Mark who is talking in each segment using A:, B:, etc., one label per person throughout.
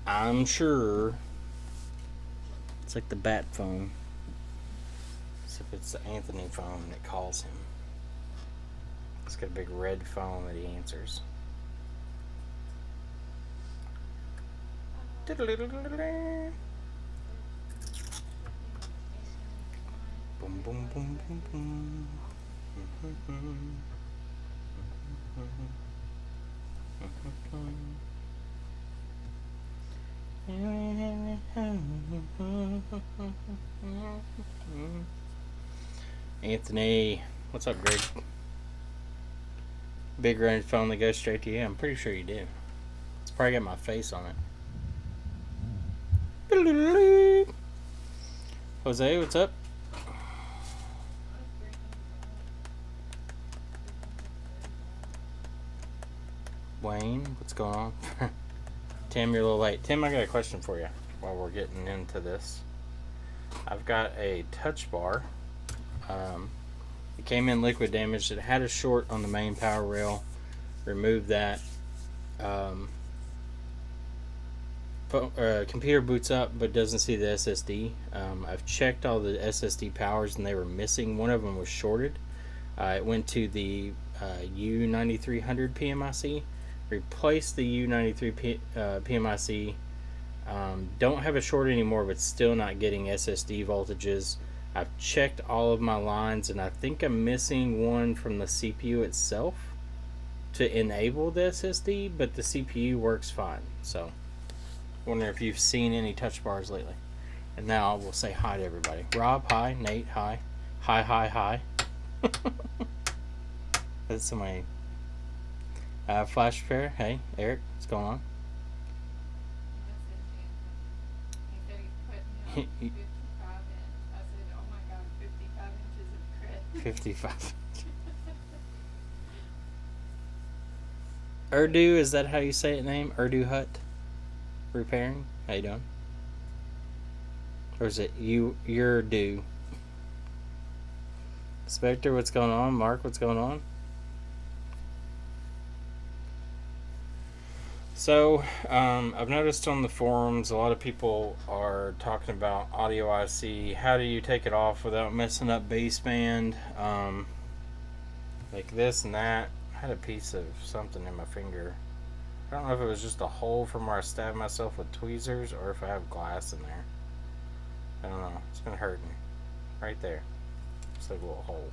A: I'm sure it's like the bat phone. Except it's the Anthony phone that calls him. It's got a big red phone that he answers. Boom, boom, boom, boom, boom. Anthony, what's up, Greg? Big red phone that goes straight to you. I'm pretty sure you do. It's probably got my face on it. Jose, what's up? Wayne, what's going on? Tim, you're a little late. Tim, I got a question for you while we're getting into this. I've got a touch bar. It came in liquid damaged. It had a short on the main power rail. Removed that. Computer boots up but doesn't see the SSD. I've checked all the SSD powers and they were missing. One of them was shorted. It went to the U9300 PMIC. Replaced the U93 PMIC. Don't have a short anymore, but still not getting SSD voltages. I've checked all of my lines, and I think I'm missing one from the CPU itself to enable the SSD, but the CPU works fine. So, wonder if you've seen any touch bars lately. And now we'll say hi to everybody. Rob, hi. Nate, hi. Hi. That's somebody. Flash Repair, hey. Eric, what's going on? 55. Urdu, is that how you say it name? Urdu Hut Repairing? How you doing? Or is it you're due? Spectre, what's going on? Mark, what's going on? So, I've noticed on the forums a lot of people are talking about audio IC. How do you take it off without messing up baseband? Like this and that. I had a piece of something in my finger. I don't know if it was just a hole from where I stabbed myself with tweezers or if I have glass in there. I don't know. It's been hurting. Right there. It's like a little hole.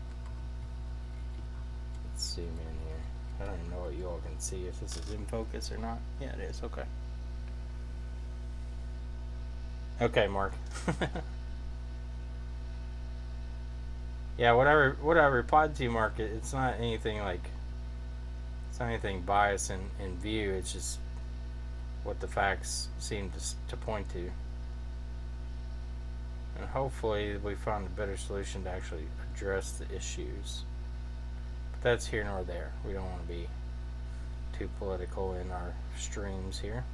A: Let's zoom in here. I don't even know what you all can see, if this is in focus or not. Yeah, it is. Okay. Okay, Mark. Yeah, what I replied to you, Mark, it's not anything like, it's not anything biased in view. It's just what the facts seem to point to. And hopefully we find a better solution to actually address the issues. But that's here nor there. We don't want to be too political in our streams here.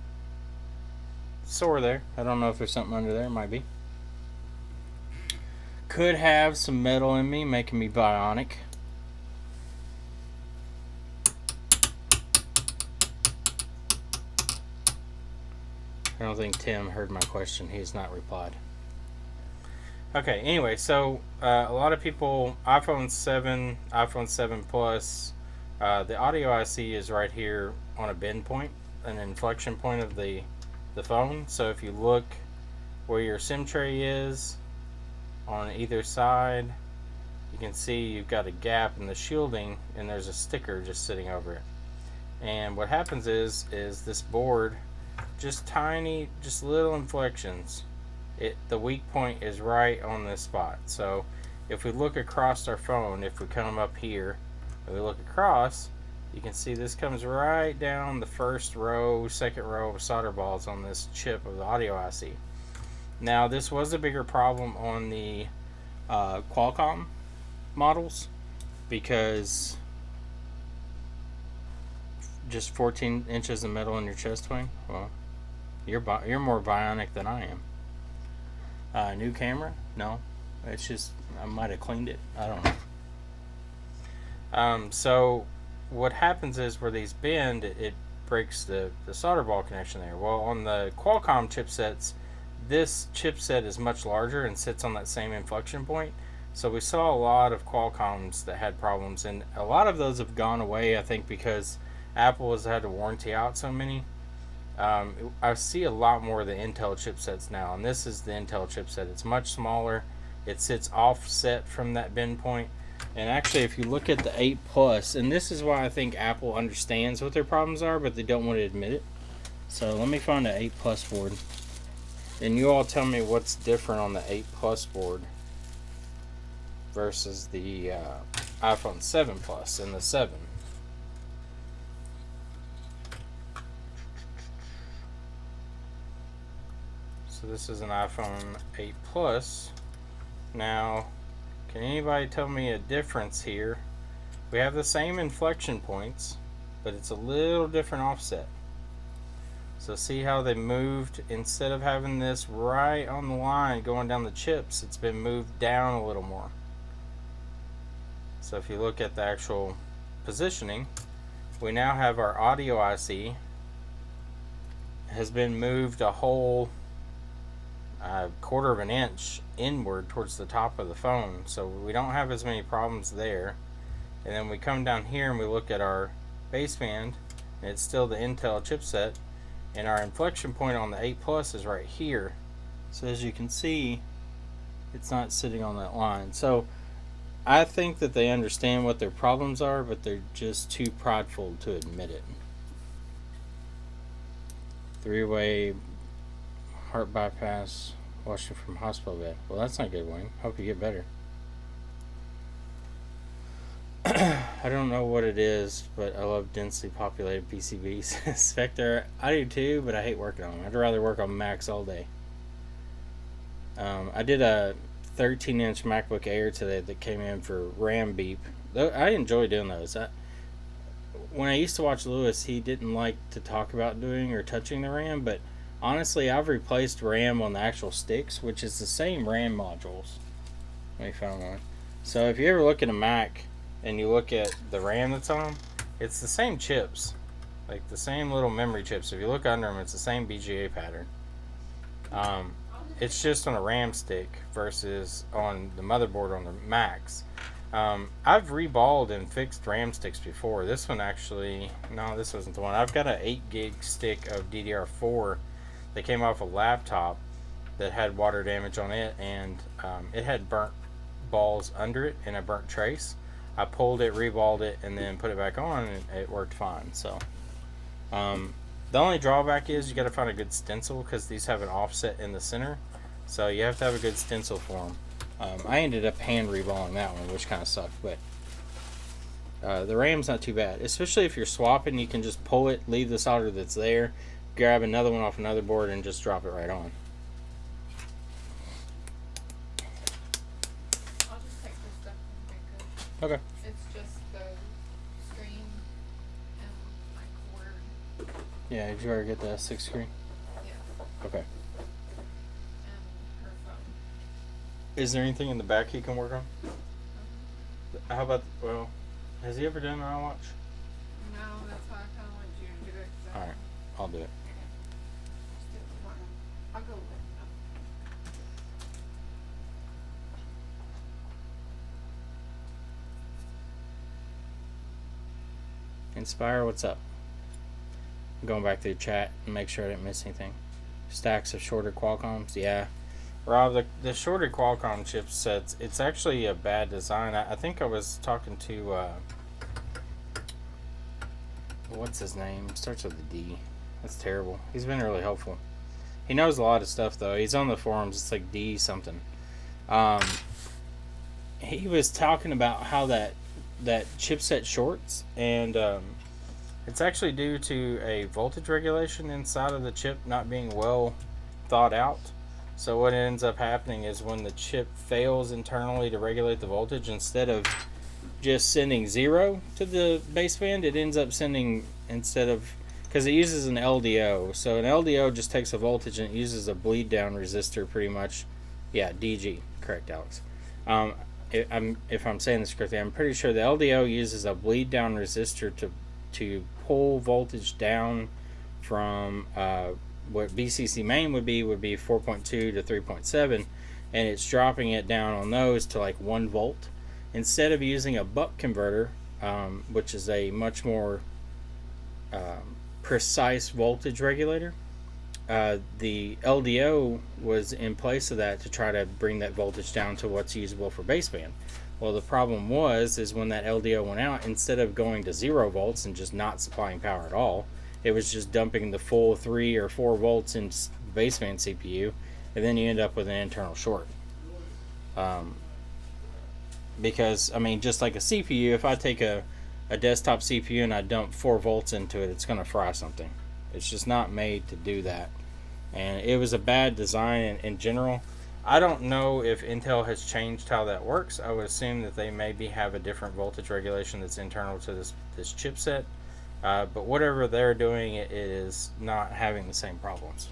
A: Sore there. I don't know if there's something under there. Might be. Could have some metal in me, making me bionic. I don't think Tim heard my question. He's not replied. Okay, anyway, so a lot of people, iPhone 7, iPhone 7 Plus, the audio IC is right here on a bend point, an inflection point of the phone. So if you look where your SIM tray is on either side, you can see you've got a gap in the shielding and there's a sticker just sitting over it. And what happens is this board, just tiny, just little inflections, the weak point is right on this spot. So if we look across our phone, if we come up here and we look across, you can see this comes right down the first row, second row of solder balls on this chip of the audio IC. Now this was a bigger problem on the Qualcomm models because just 14 inches of metal in your chest wing. Well, you're more bionic than I am. New camera? No, it's just I might have cleaned it. I don't know. So what happens is where these bend, it breaks the solder ball connection there. Well, on the Qualcomm chipsets, this chipset is much larger and sits on that same inflection point. So we saw a lot of Qualcomms that had problems, and a lot of those have gone away, I think, because Apple has had to warranty out so many. I see a lot more of the Intel chipsets now, and this is the Intel chipset. It's much smaller. It sits offset from that bend point. And actually, if you look at the 8 Plus, and this is why I think Apple understands what their problems are, but they don't want to admit it. So let me find the 8 Plus board. And you all tell me what's different on the 8 Plus board versus the iPhone 7 Plus and the 7. So this is an iPhone 8 Plus. Now, can anybody tell me a difference here? We have the same inflection points, but it's a little different offset. So see how they moved, instead of having this right on the line going down the chips, it's been moved down a little more. So if you look at the actual positioning, we now have our audio IC has been moved a whole quarter of an inch inward towards the top of the phone, so we don't have as many problems there. And then we come down here and we look at our baseband, and it's still the Intel chipset, and our inflection point on the 8 Plus is right here. So as you can see, it's not sitting on that line. So I think that they understand what their problems are, but they're just too prideful to admit it. 3-way heart bypass, watching from hospital bed. Well, that's not good, Wayne. Hope you get better. I don't know what it is, but I love densely populated PCBs. Spectre, I do too, but I hate working on them. I'd rather work on Macs all day. I did a 13-inch MacBook Air today that came in for RAM beep. I enjoy doing those. When I used to watch Lewis, he didn't like to talk about doing or touching the RAM, but honestly, I've replaced RAM on the actual sticks, which is the same RAM modules. Let me find one. So if you ever look at a Mac and you look at the RAM that's on them, it's the same chips. Like the same little memory chips. If you look under them, it's the same BGA pattern. It's just on a RAM stick versus on the motherboard on the Macs. I've reballed and fixed RAM sticks before. This one actually, no, this wasn't the one. I've got an 8 gig stick of DDR4 that came off a laptop that had water damage on it, and it had burnt balls under it and a burnt trace. I pulled it, reballed it, and then put it back on, and it worked fine. So the only drawback is you got to find a good stencil, because these have an offset in the center, so you have to have a good stencil for them. I ended up hand reballing that one, which kind of sucked, but the RAM's not too bad, especially if you're swapping. You can just pull it, leave the solder that's there, grab another one off another board, and just drop it right on.
B: I'll just take this stuff and make it.
A: Okay.
B: It's just the screen and my cord.
A: Yeah, did you already get the 6 screen?
B: Yeah.
A: Okay.
B: And her phone.
A: Is there anything in the back he can work on?
B: Mm-hmm.
A: How about, well, has he ever done an iWatch?
B: No, that's why I kind of want you to do it.
A: Alright, I'll do it.
B: Just do it tomorrow. I'll go with it.
A: Inspire, what's up? I'm going back through the chat and make sure I didn't miss anything. Stacks of shorter Qualcomms, yeah. Rob, the shorter Qualcomm chipsets, it's actually a bad design. I think I was talking to, what's his name? It starts with a D. That's terrible. He's been really helpful. He knows a lot of stuff, though. He's on the forums. It's like D something. He was talking about how that chipset shorts, and it's actually due to a voltage regulation inside of the chip not being well thought out. So what ends up happening is when the chip fails internally to regulate the voltage, instead of just sending 0 to the baseband, it ends up sending, instead of, because it uses an LDO, so an LDO just takes a voltage and it uses a bleed down resistor pretty much. Yeah, DG, correct, Alex. if I'm saying this correctly, I'm pretty sure the LDO uses a bleed down resistor to pull voltage down from what VCC main would be 4.2 to 3.7, and it's dropping it down on those to like 1 volt instead of using a buck converter, which is a much more precise voltage regulator. The LDO was in place of that to try to bring that voltage down to what's usable for baseband. Well, the problem is when that LDO went out, instead of going to 0 volts and just not supplying power at all, it was just dumping the full 3 or 4 volts in baseband CPU, and then you end up with an internal short. Because, I mean, just like a CPU, if I take a desktop CPU and I dump 4 volts into it, it's going to fry something. It's just not made to do that. And it was a bad design in general. I don't know if Intel has changed how that works. I would assume that they maybe have a different voltage regulation that's internal to this chipset. But whatever they're doing, it is not having the same problems.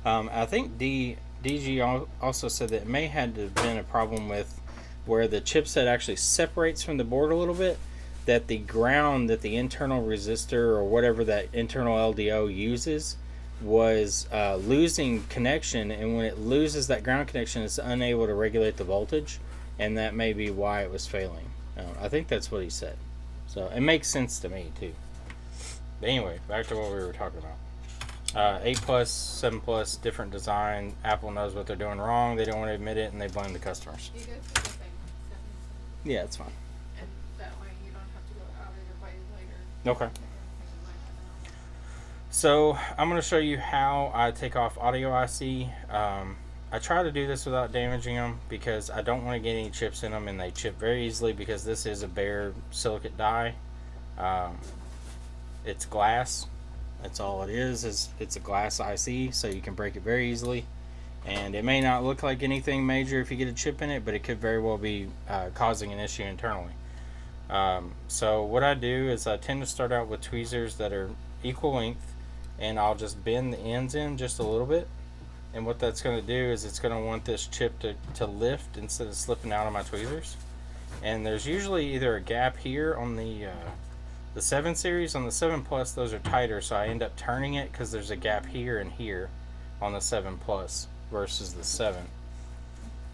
A: I think DG also said that it may have been a problem with where the chipset actually separates from the board a little bit, that the ground that the internal resistor or whatever that internal LDO uses was losing connection, and when it loses that ground connection, it's unable to regulate the voltage, and that may be why it was failing. I think that's what he said. So it makes sense to me too. But anyway, back to what we were talking about. 8 Plus, 7 Plus, different design. Apple knows what they're doing wrong. They don't want to admit it, and they blame the customers.
B: You go through the thing.
A: Yeah, it's fine.
B: And that way you don't have to go out of your way later.
A: Okay. So I'm going to show you how I take off audio IC. I try to do this without damaging them because I don't want to get any chips in them, and they chip very easily because this is a bare silicate die. It's glass. That's all it is it's a glass IC, so you can break it very easily. And it may not look like anything major if you get a chip in it, but it could very well be causing an issue internally. So what I do is I tend to start out with tweezers that are equal length, and I'll just bend the ends in just a little bit. And what that's going to do is it's going to want this chip to lift instead of slipping out of my tweezers. And there's usually either a gap here on the 7 series. On the 7 Plus, those are tighter, so I end up turning it because there's a gap here and here on the 7 Plus versus the 7.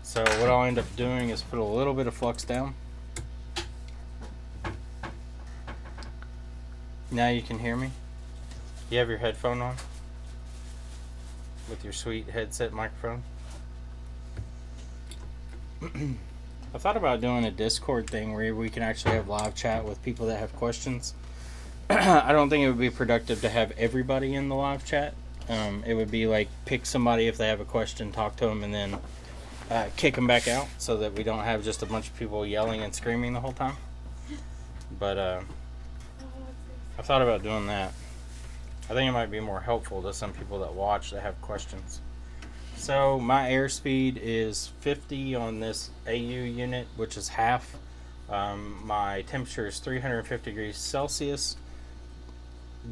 A: So what I'll end up doing is put a little bit of flux down. Now you can hear me. You have your headphone on with your sweet headset microphone. I thought about doing a Discord thing where we can actually have live chat with people that have questions. I don't think it would be productive to have everybody in the live chat. It would be like pick somebody if they have a question, talk to them, and then kick them back out so that we don't have just a bunch of people yelling and screaming the whole time. But I thought about doing that. I think it might be more helpful to some people that watch that have questions. So my airspeed is 50 on this AU unit, which is half. My temperature is 350 degrees Celsius.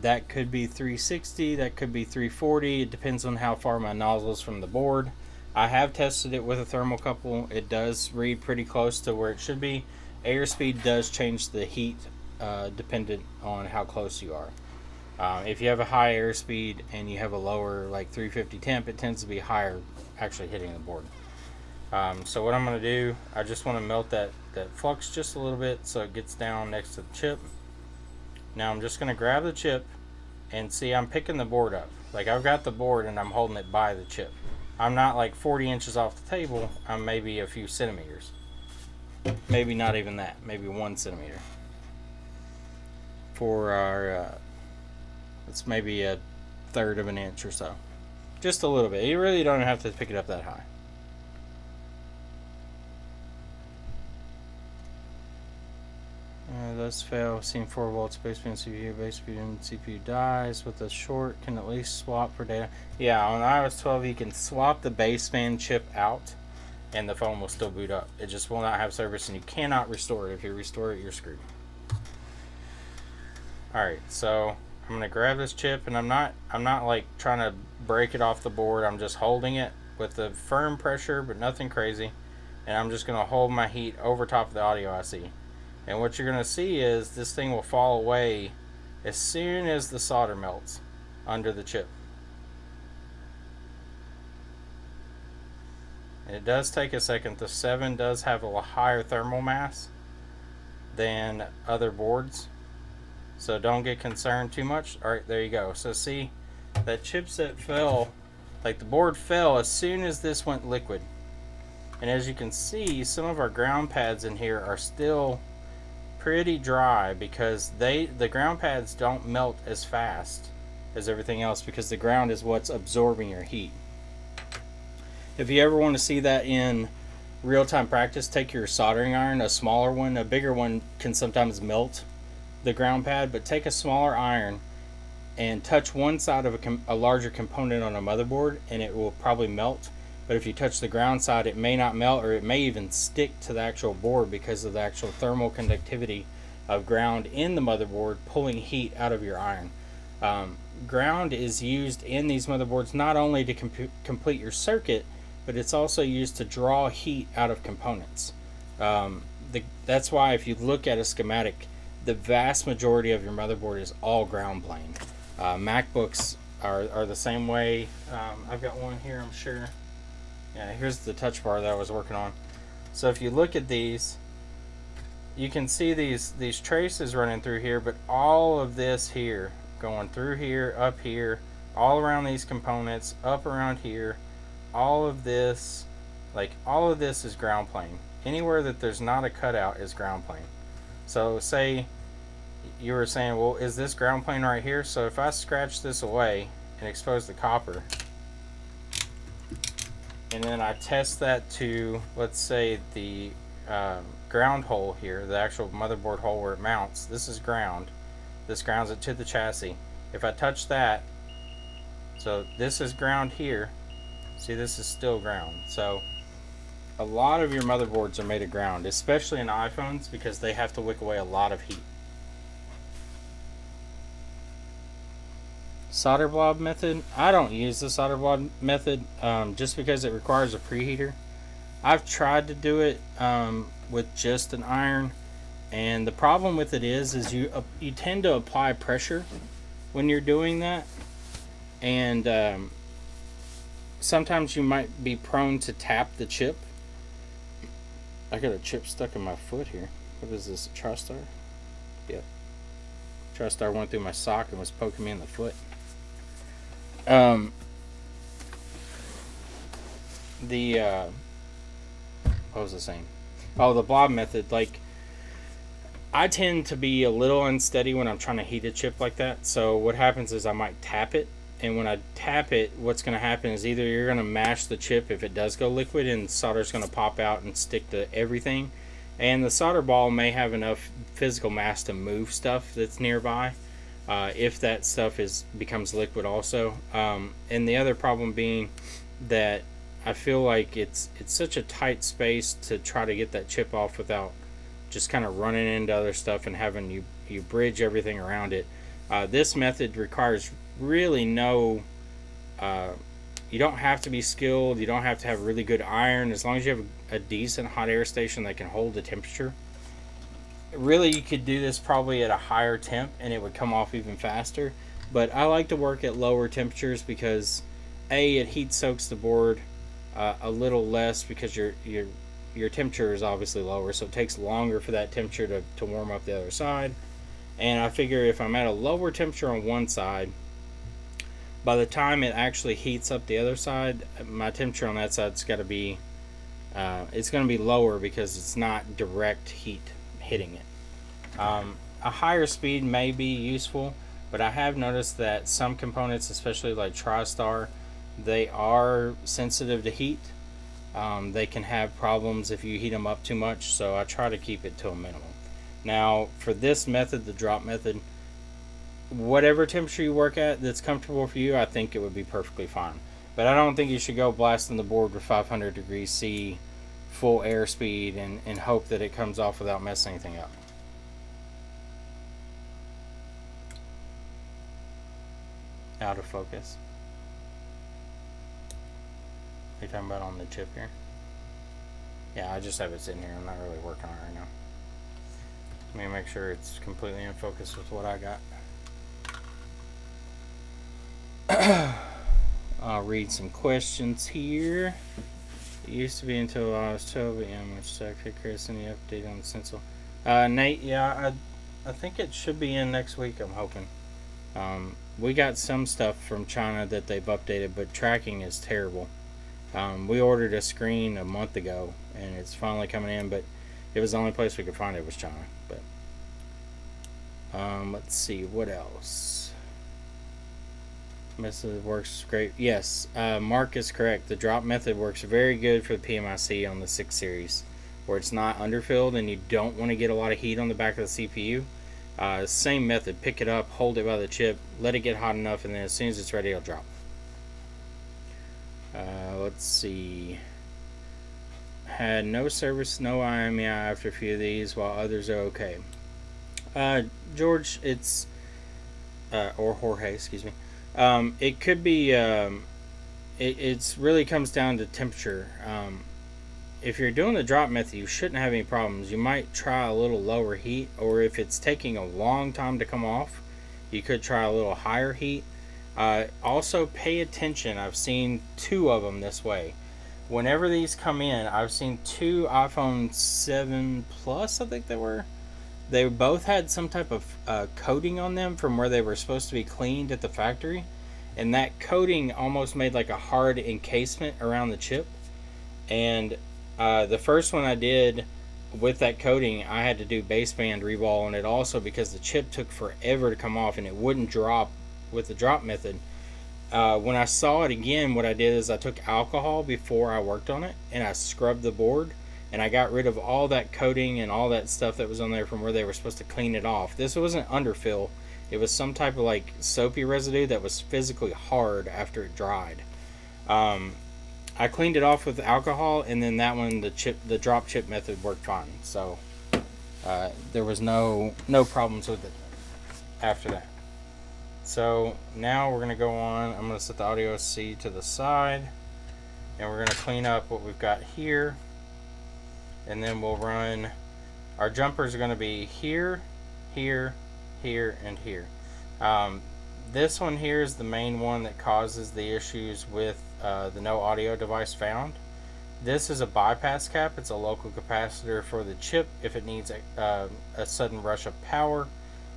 A: That could be 360, that could be 340. It depends on how far my nozzle is from the board. I have tested it with a thermocouple. It does read pretty close to where it should be. Airspeed does change the heat dependent on how close you are. If you have a high airspeed and you have a lower, like 350 temp, it tends to be higher actually hitting the board. So what I'm going to do, I just want to melt that flux just a little bit so it gets down next to the chip. Now I'm just going to grab the chip and see, I'm picking the board up. Like I've got the board and I'm holding it by the chip. I'm not like 40 inches off the table. I'm maybe a few centimeters. Maybe not even that. Maybe 1 centimeter. For our... it's maybe a third of an inch or so. Just a little bit. You really don't have to pick it up that high. Thus fail. Seen 4 volts baseband CPU. Baseband and CPU dies with a short. Can at least swap for data. Yeah, on iOS 12 you can swap the baseband chip out and the phone will still boot up. It just will not have service and you cannot restore it. If you restore it, you're screwed. Alright, so I'm gonna grab this chip, and I'm not like trying to break it off the board. I'm just holding it with a firm pressure, but nothing crazy. and I'm just going to hold my heat over top of the audio IC. And what you're going to see is this thing will fall away as soon as the solder melts under the chip. And it does take a second. The 7 does have a higher thermal mass than other boards, so don't get concerned too much. Alright, there you go. So see, that chipset fell, like the board fell as soon as this went liquid. And as you can see, some of our ground pads in here are still pretty dry because the ground pads don't melt as fast as everything else because the ground is what's absorbing your heat. If you ever want to see that in real-time practice, take your soldering iron, a smaller one. A bigger one can sometimes melt the ground pad, but take a smaller iron and touch one side of a larger component on a motherboard and it will probably melt. But if you touch the ground side, it may not melt, or it may even stick to the actual board because of the actual thermal conductivity of ground in the motherboard pulling heat out of your iron. Ground is used in these motherboards not only to complete your circuit, but it's also used to draw heat out of components. That's why if you look at a schematic, the vast majority of your motherboard is all ground plane. MacBooks are the same way. I've got one here, I'm sure. Yeah, here's the touch bar that I was working on. So if you look at these, you can see these traces running through here, but all of this here, going through here, up here, all around these components, up around here, all of this is ground plane. Anywhere that there's not a cutout is ground plane. So say you were saying, well, is this ground plane right here? So if I scratch this away and expose the copper, and then I test that to, let's say, the ground hole here, the actual motherboard hole where it mounts, this is ground. This grounds it to the chassis. If I touch that, so this is ground here, see, this is still ground. So a lot of your motherboards are made of ground, especially in iPhones, because they have to wick away a lot of heat. Solder blob method. I don't use the solder blob method just because it requires a preheater. I've tried to do it with just an iron, and the problem with it is you tend to apply pressure when you're doing that, and sometimes you might be prone to tap the chip. I got a chip stuck in my foot here. What is this, a TriStar? Yep. TriStar went through my sock and was poking me in the foot. What was I saying? Oh, the blob method. Like, I tend to be a little unsteady when I'm trying to heat a chip like that. So what happens is I might tap it, and when I tap it, what's going to happen is either you're going to mash the chip if it does go liquid, and solder's going to pop out and stick to everything, and the solder ball may have enough physical mass to move stuff that's nearby. If that stuff becomes liquid also. And the other problem being that I feel like it's such a tight space to try to get that chip off without just kind of running into other stuff and having you bridge everything around it. This method requires really no, you don't have to be skilled, you don't have to have really good iron, as long as you have a decent hot air station that can hold the temperature. Really, you could do this probably at a higher temp and it would come off even faster, but I like to work at lower temperatures because it heat soaks the board a little less because your temperature is obviously lower, so it takes longer for that temperature to warm up the other side. And I figure if I'm at a lower temperature on one side, by the time it actually heats up the other side, my temperature on that side's got to be it's going to be lower because it's not direct heat hitting it. A higher speed may be useful, but I have noticed that some components, especially like TriStar, they are sensitive to heat. They can have problems if you heat them up too much, so I try to keep it to a minimum. Now, for this method, the drop method, whatever temperature you work at that's comfortable for you, I think it would be perfectly fine. But I don't think you should go blasting the board with 500 degrees C full airspeed and hope that it comes off without messing anything up. Out of focus. Are you talking about on the chip here? Yeah, I just have it sitting here. I'm not really working on it right now. Let me make sure it's completely in focus with what I got. I'll read some questions here. It used to be until I was 12 a.m. which sucked. Chris, any update on the Stencil? Nate, yeah, I think it should be in next week, I'm hoping. We got some stuff from China that they've updated, but tracking is terrible. We ordered a screen a month ago, and it's finally coming in, but it was the only place we could find it was China. But let's see, what else? Method works great. Yes, Mark is correct. The drop method works very good for the PMIC on the 6 series, where it's not underfilled and you don't want to get a lot of heat on the back of the CPU. Same method. Pick it up, hold it by the chip, let it get hot enough, and then as soon as it's ready, it'll drop. Let's see. Had no service, no IMEI after a few of these, while others are okay. George, it's or Jorge, excuse me. It could be. It's really comes down to temperature. If you're doing the drop method, you shouldn't have any problems. You might try a little lower heat, or if it's taking a long time to come off, you could try a little higher heat. Also, pay attention. I've seen 2 of them this way. Whenever these come in, I've seen 2 iPhone 7 Plus, I think they were. They both had some type of coating on them from where they were supposed to be cleaned at the factory. And that coating almost made like a hard encasement around the chip. And the first one I did with that coating, I had to do baseband reball on it also because the chip took forever to come off and it wouldn't drop with the drop method. When I saw it again, what I did is I took alcohol before I worked on it and I scrubbed the board and I got rid of all that coating and all that stuff that was on there from where they were supposed to clean it off. This wasn't underfill. It was some type of like soapy residue that was physically hard after it dried. I cleaned it off with alcohol, and then that one, the drop chip method worked fine. So there was no problems with it after that. So now we're gonna go on. I'm gonna set the audio C to the side, and we're gonna clean up what we've got here, and then we'll run. Our jumpers are gonna be here, here, here, and here. This one here is the main one that causes the issues with the no audio device found. This is a bypass cap. It's a local capacitor for the chip if it needs a sudden rush of power.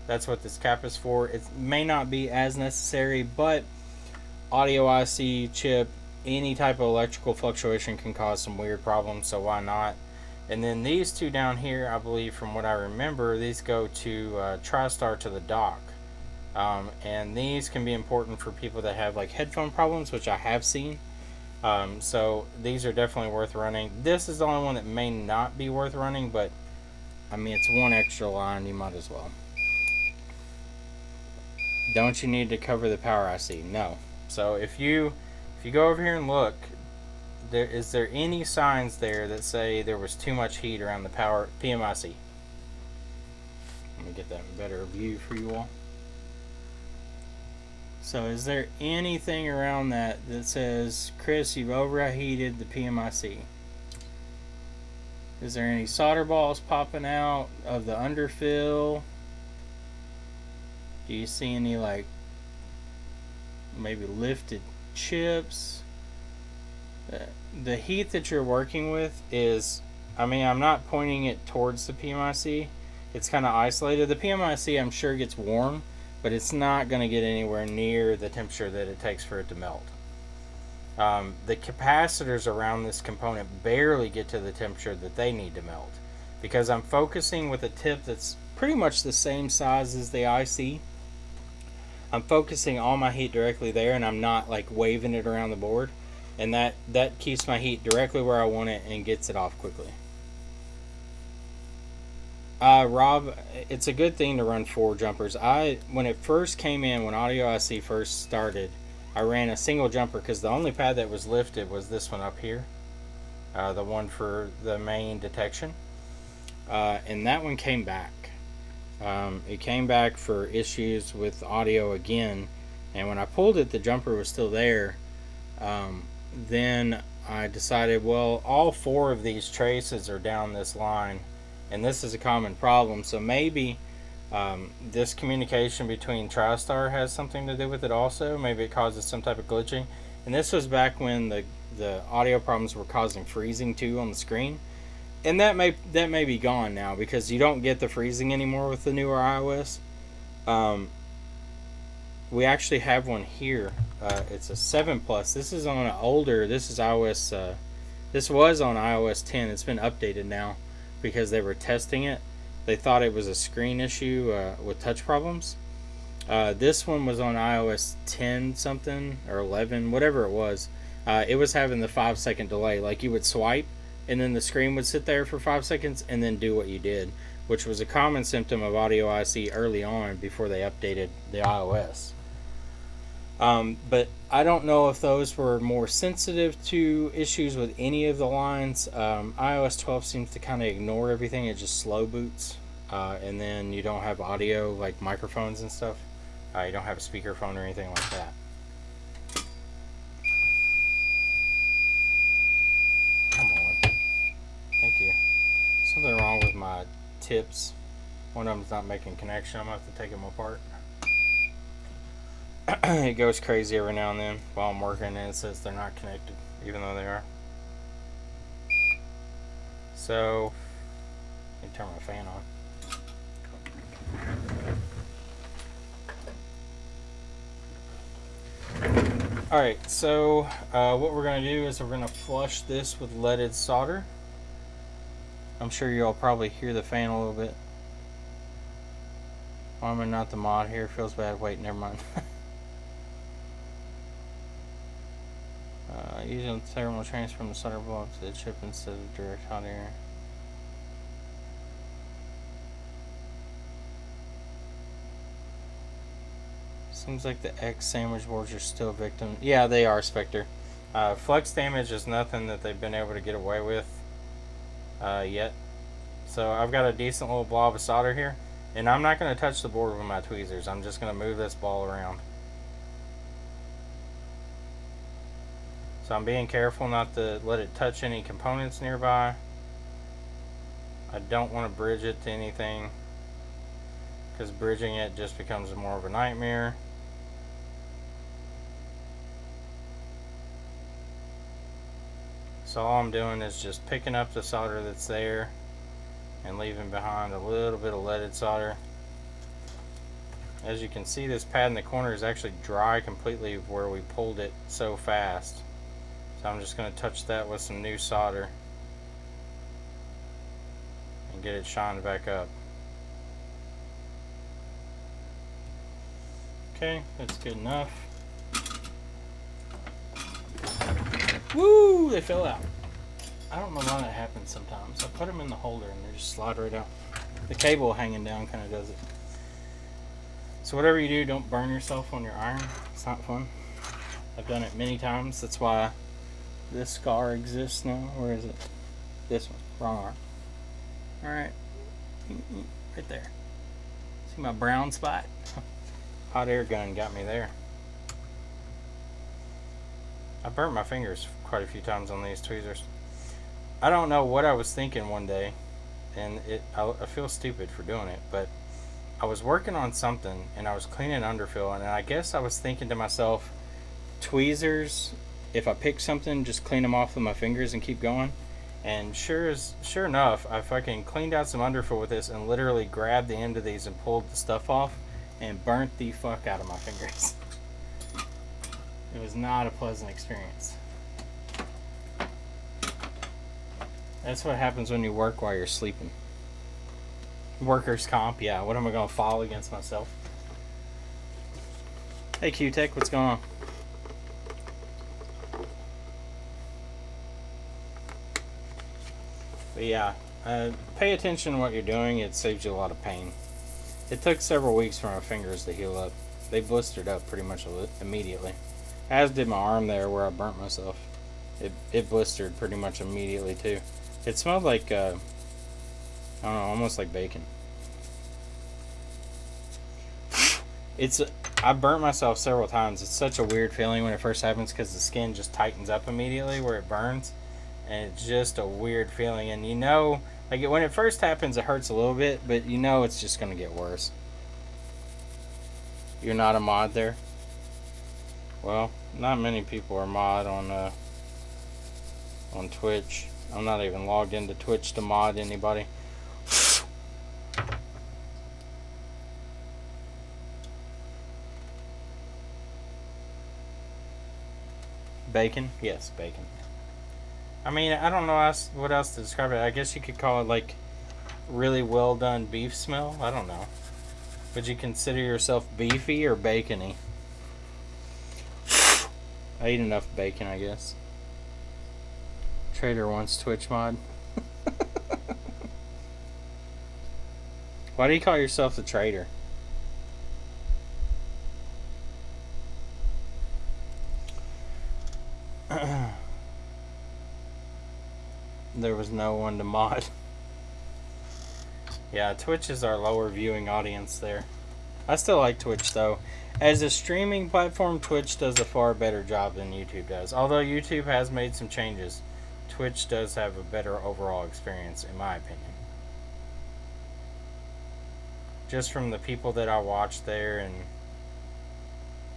A: That's what this cap is for. It may not be as necessary, but audio IC chip, any type of electrical fluctuation can cause some weird problems, so why not? And then these 2 down here, I believe from what I remember, these go to TriStar to the dock. And these can be important for people that have like headphone problems, which I have seen. So these are definitely worth running. This is the only one that may not be worth running, but I mean, it's 1 extra line, you might as well. Don't you need to cover the power IC? No. So if you go over here and look, is there any signs there that say there was too much heat around the power PMIC? Let me get that better view for you all. So is there anything around that says, Chris, you've overheated the PMIC? Is there any solder balls popping out of the underfill? Do you see any like maybe lifted chips? The heat that you're working with is, I mean, I'm not pointing it towards the PMIC. It's kind of isolated. The PMIC, I'm sure, gets warm, but it's not going to get anywhere near the temperature that it takes for it to melt. The capacitors around this component barely get to the temperature that they need to melt, because I'm focusing with a tip that's pretty much the same size as the IC. I'm focusing all my heat directly there, and I'm not like waving it around the board, and that keeps my heat directly where I want it and gets it off quickly. Rob, it's a good thing to run 4 jumpers. When it first came in, when Audio IC first started, I ran a single jumper because the only pad that was lifted was this one up here, the one for the main detection, and that one came back. It came back for issues with audio again, and when I pulled it, the jumper was still there. Then I decided, well, all 4 of these traces are down this line, and this is a common problem. So maybe this communication between TriStar has something to do with it also. Maybe it causes some type of glitching. And this was back when the audio problems were causing freezing too on the screen. And that may be gone now because you don't get the freezing anymore with the newer iOS. We actually have one here. It's a 7 Plus. This is on an older. This is iOS. This was on iOS 10. It's been updated now because they were testing it. They thought it was a screen issue with touch problems. This one was on iOS 10 something or 11, whatever it was. It was having the 5-second delay. Like you would swipe, and then the screen would sit there for 5 seconds, and then do what you did, which was a common symptom of audio IC early on before they updated the iOS. But I don't know if those were more sensitive to issues with any of the lines. iOS 12 seems to kind of ignore everything. It just slow boots. And then you don't have audio like microphones and stuff. You don't have a speakerphone or anything like that. Come on. Thank you. Something wrong with my tips. One of them's not making connection. I'm going to have to take them apart. It goes crazy every now and then while I'm working, and it says they're not connected, even though they are. So, let me turn my fan on. Alright, so what we're going to do is we're going to flush this with leaded solder. I'm sure you'll probably hear the fan a little bit. I'm not the mod here. Feels bad. Wait, never mind. Using thermal transfer from the solder block to the chip instead of direct hot air. Seems like the X sandwich boards are still victim. Yeah, they are, Spectre. Flux damage is nothing that they've been able to get away with yet. So I've got a decent little blob of solder here, and I'm not going to touch the board with my tweezers. I'm just going to move this ball around. So I'm being careful not to let it touch any components nearby. I don't want to bridge it to anything, because bridging it just becomes more of a nightmare. So all I'm doing is just picking up the solder that's there and leaving behind a little bit of leaded solder. As you can see, this pad in the corner is actually dry completely where we pulled it so fast. So I'm just going to touch that with some new solder and get it shined back up. Okay, that's good enough. Woo! They fell out. I don't know why that happens sometimes. I put them in the holder and they just slide right out. The cable hanging down kind of does it. So whatever you do, don't burn yourself on your iron. It's not fun. I've done it many times. That's why this scar exists now. Where is it? This one. Wrong arm. Alright. Right there. See my brown spot? Hot air gun got me there. I burnt my fingers quite a few times on these tweezers. I don't know what I was thinking one day, and I feel stupid for doing it, but I was working on something and I was cleaning underfill, and I guess I was thinking to myself, tweezers, if I pick something, just clean them off with my fingers and keep going. And sure enough, I fucking cleaned out some underfill with this and literally grabbed the end of these and pulled the stuff off and burnt the fuck out of my fingers. It was not a pleasant experience. That's what happens when you work while you're sleeping. Workers' comp, yeah. What am I going to file against myself? Hey Q-Tech, what's going on? But yeah, pay attention to what you're doing. It saves you a lot of pain. It took several weeks for my fingers to heal up. They blistered up pretty much immediately. As did my arm there where I burnt myself. It blistered pretty much immediately too. It smelled like, I don't know, almost like bacon. It's I burnt myself several times. It's such a weird feeling when it first happens because the skin just tightens up immediately where it burns, and it's just a weird feeling. And you know, like when it first happens, it hurts a little bit, but you know it's just gonna get worse. You're not a mod there. Well, not many people are mod on Twitch. I'm not even logged into Twitch to mod anybody. Bacon? Yes, bacon. I mean, I don't know what else to describe it. I guess you could call it like really well done beef smell. I don't know. Would you consider yourself beefy or bacony? I eat enough bacon, I guess. Trader wants Twitch mod. Why do you call yourself the trader? There was no one to mod. Yeah, Twitch is our lower viewing audience there. I still like Twitch though. As a streaming platform, Twitch does a far better job than YouTube does. Although YouTube has made some changes, Twitch does have a better overall experience, in my opinion. Just from the people that I watch there, and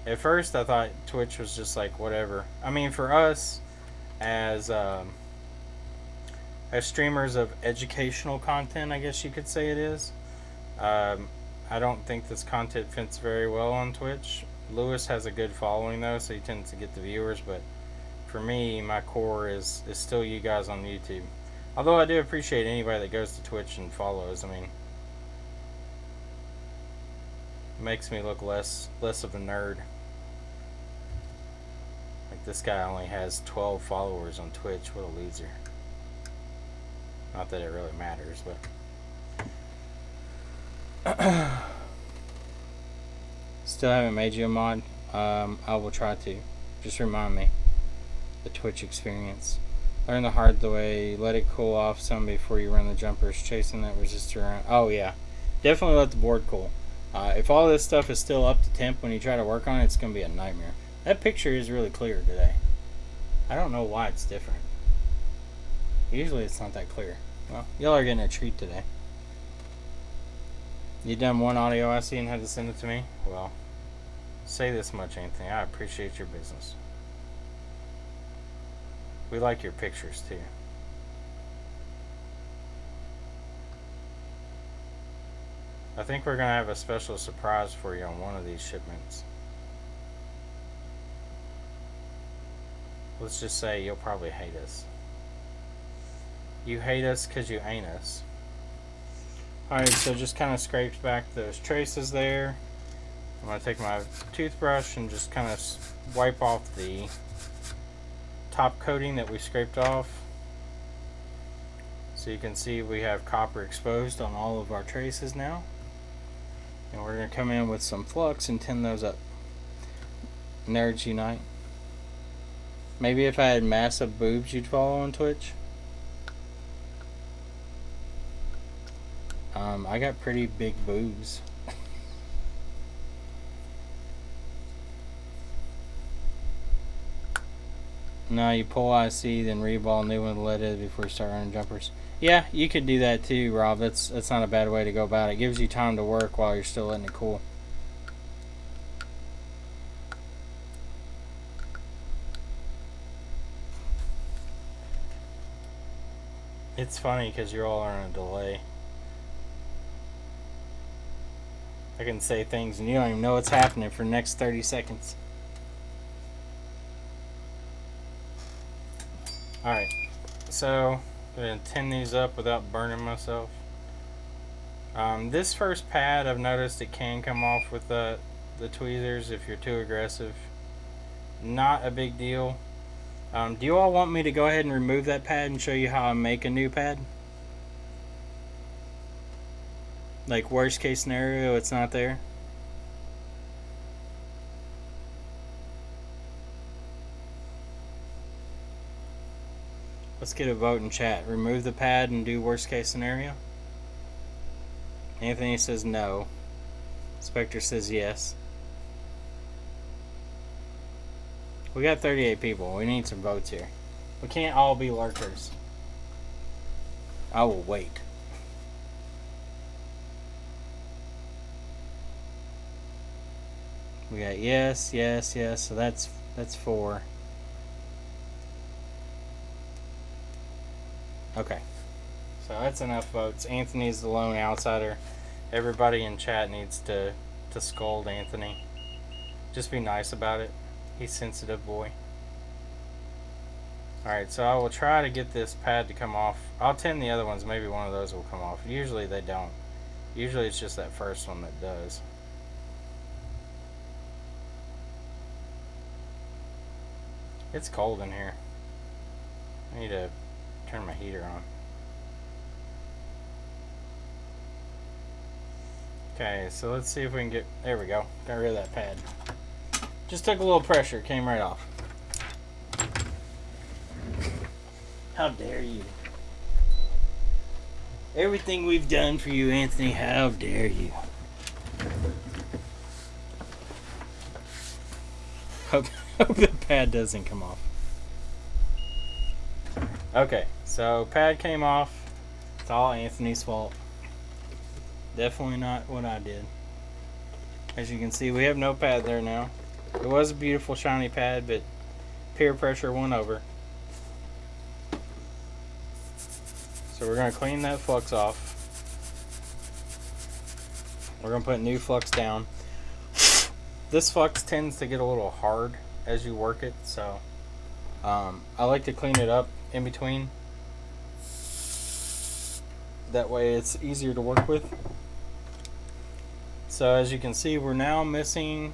A: at first I thought Twitch was just like whatever. I mean, for us as streamers of educational content, I guess you could say it is. I don't think this content fits very well on Twitch. Lewis has a good following though, so he tends to get the viewers, but for me, my core is still you guys on YouTube. Although I do appreciate anybody that goes to Twitch and follows. I mean, it makes me look less of a nerd. Like this guy only has 12 followers on Twitch. What a loser. Not that it really matters, but still haven't made you a mod. I will try to. Just remind me. The Twitch experience. Learn the hard way. Let it cool off some before you run the jumpers. Chasing that resistor around. Oh yeah, definitely let the board cool. If all this stuff is still up to temp when you try to work on it, it's gonna be a nightmare. That picture is really clear today. I don't know why it's different. Usually it's not that clear. Well, y'all are getting a treat today. You done one audio I see and had to send it to me? Well, say this much, Anthony. I appreciate your business. We like your pictures too. I think we're going to have a special surprise for you on one of these shipments. Let's just say you'll probably hate us. You hate us because you ain't us. Alright, so just kind of scraped back those traces there. I'm going to take my toothbrush and just kind of wipe off the top coating that we scraped off. So you can see we have copper exposed on all of our traces now. And we're going to come in with some flux and tin those up. Nerds unite. Maybe if I had massive boobs you'd follow on Twitch. I got pretty big boobs. No, you pull IC, then reball new one, let it before you start running jumpers. Yeah, you could do that too, Rob. That's not a bad way to go about it. It gives you time to work while you're still letting it cool. It's funny because you're all on a delay. I can say things and you don't even know what's happening for the next 30 seconds. Alright, so I'm going to tin these up without burning myself. This first pad, I've noticed it can come off with the tweezers if you're too aggressive. Not a big deal. Do you all want me to go ahead and remove that pad and show you how I make a new pad? Like worst case scenario, it's not there. Let's get a vote in chat. Remove the pad and do worst case scenario. Anthony says no. Spectre says yes. We got 38 people. We need some votes here. We can't all be lurkers. I will wait. We got yes, yes, yes. So that's 4. Okay. So that's enough votes. Anthony's the lone outsider. Everybody in chat needs to scold Anthony. Just be nice about it. He's a sensitive boy. Alright, so I will try to get this pad to come off. I'll tend the other ones. Maybe one of those will come off. Usually they don't. Usually it's just that first one that does. It's cold in here. I need to turn my heater on. Okay, so let's see if we can get... There we go. Got rid of that pad. Just took a little pressure. Came right off. How dare you? Everything we've done for you, Anthony, how dare you? Hope the pad doesn't come off. Okay, so pad came off. It's all Anthony's fault. Definitely not what I did. As you can see, we have no pad there now. It was a beautiful shiny pad, but peer pressure won over. So we're going to clean that flux off. We're going to put new flux down. This flux tends to get a little hard as you work it, so I like to clean it up in between. That way it's easier to work with. So as you can see, we're now missing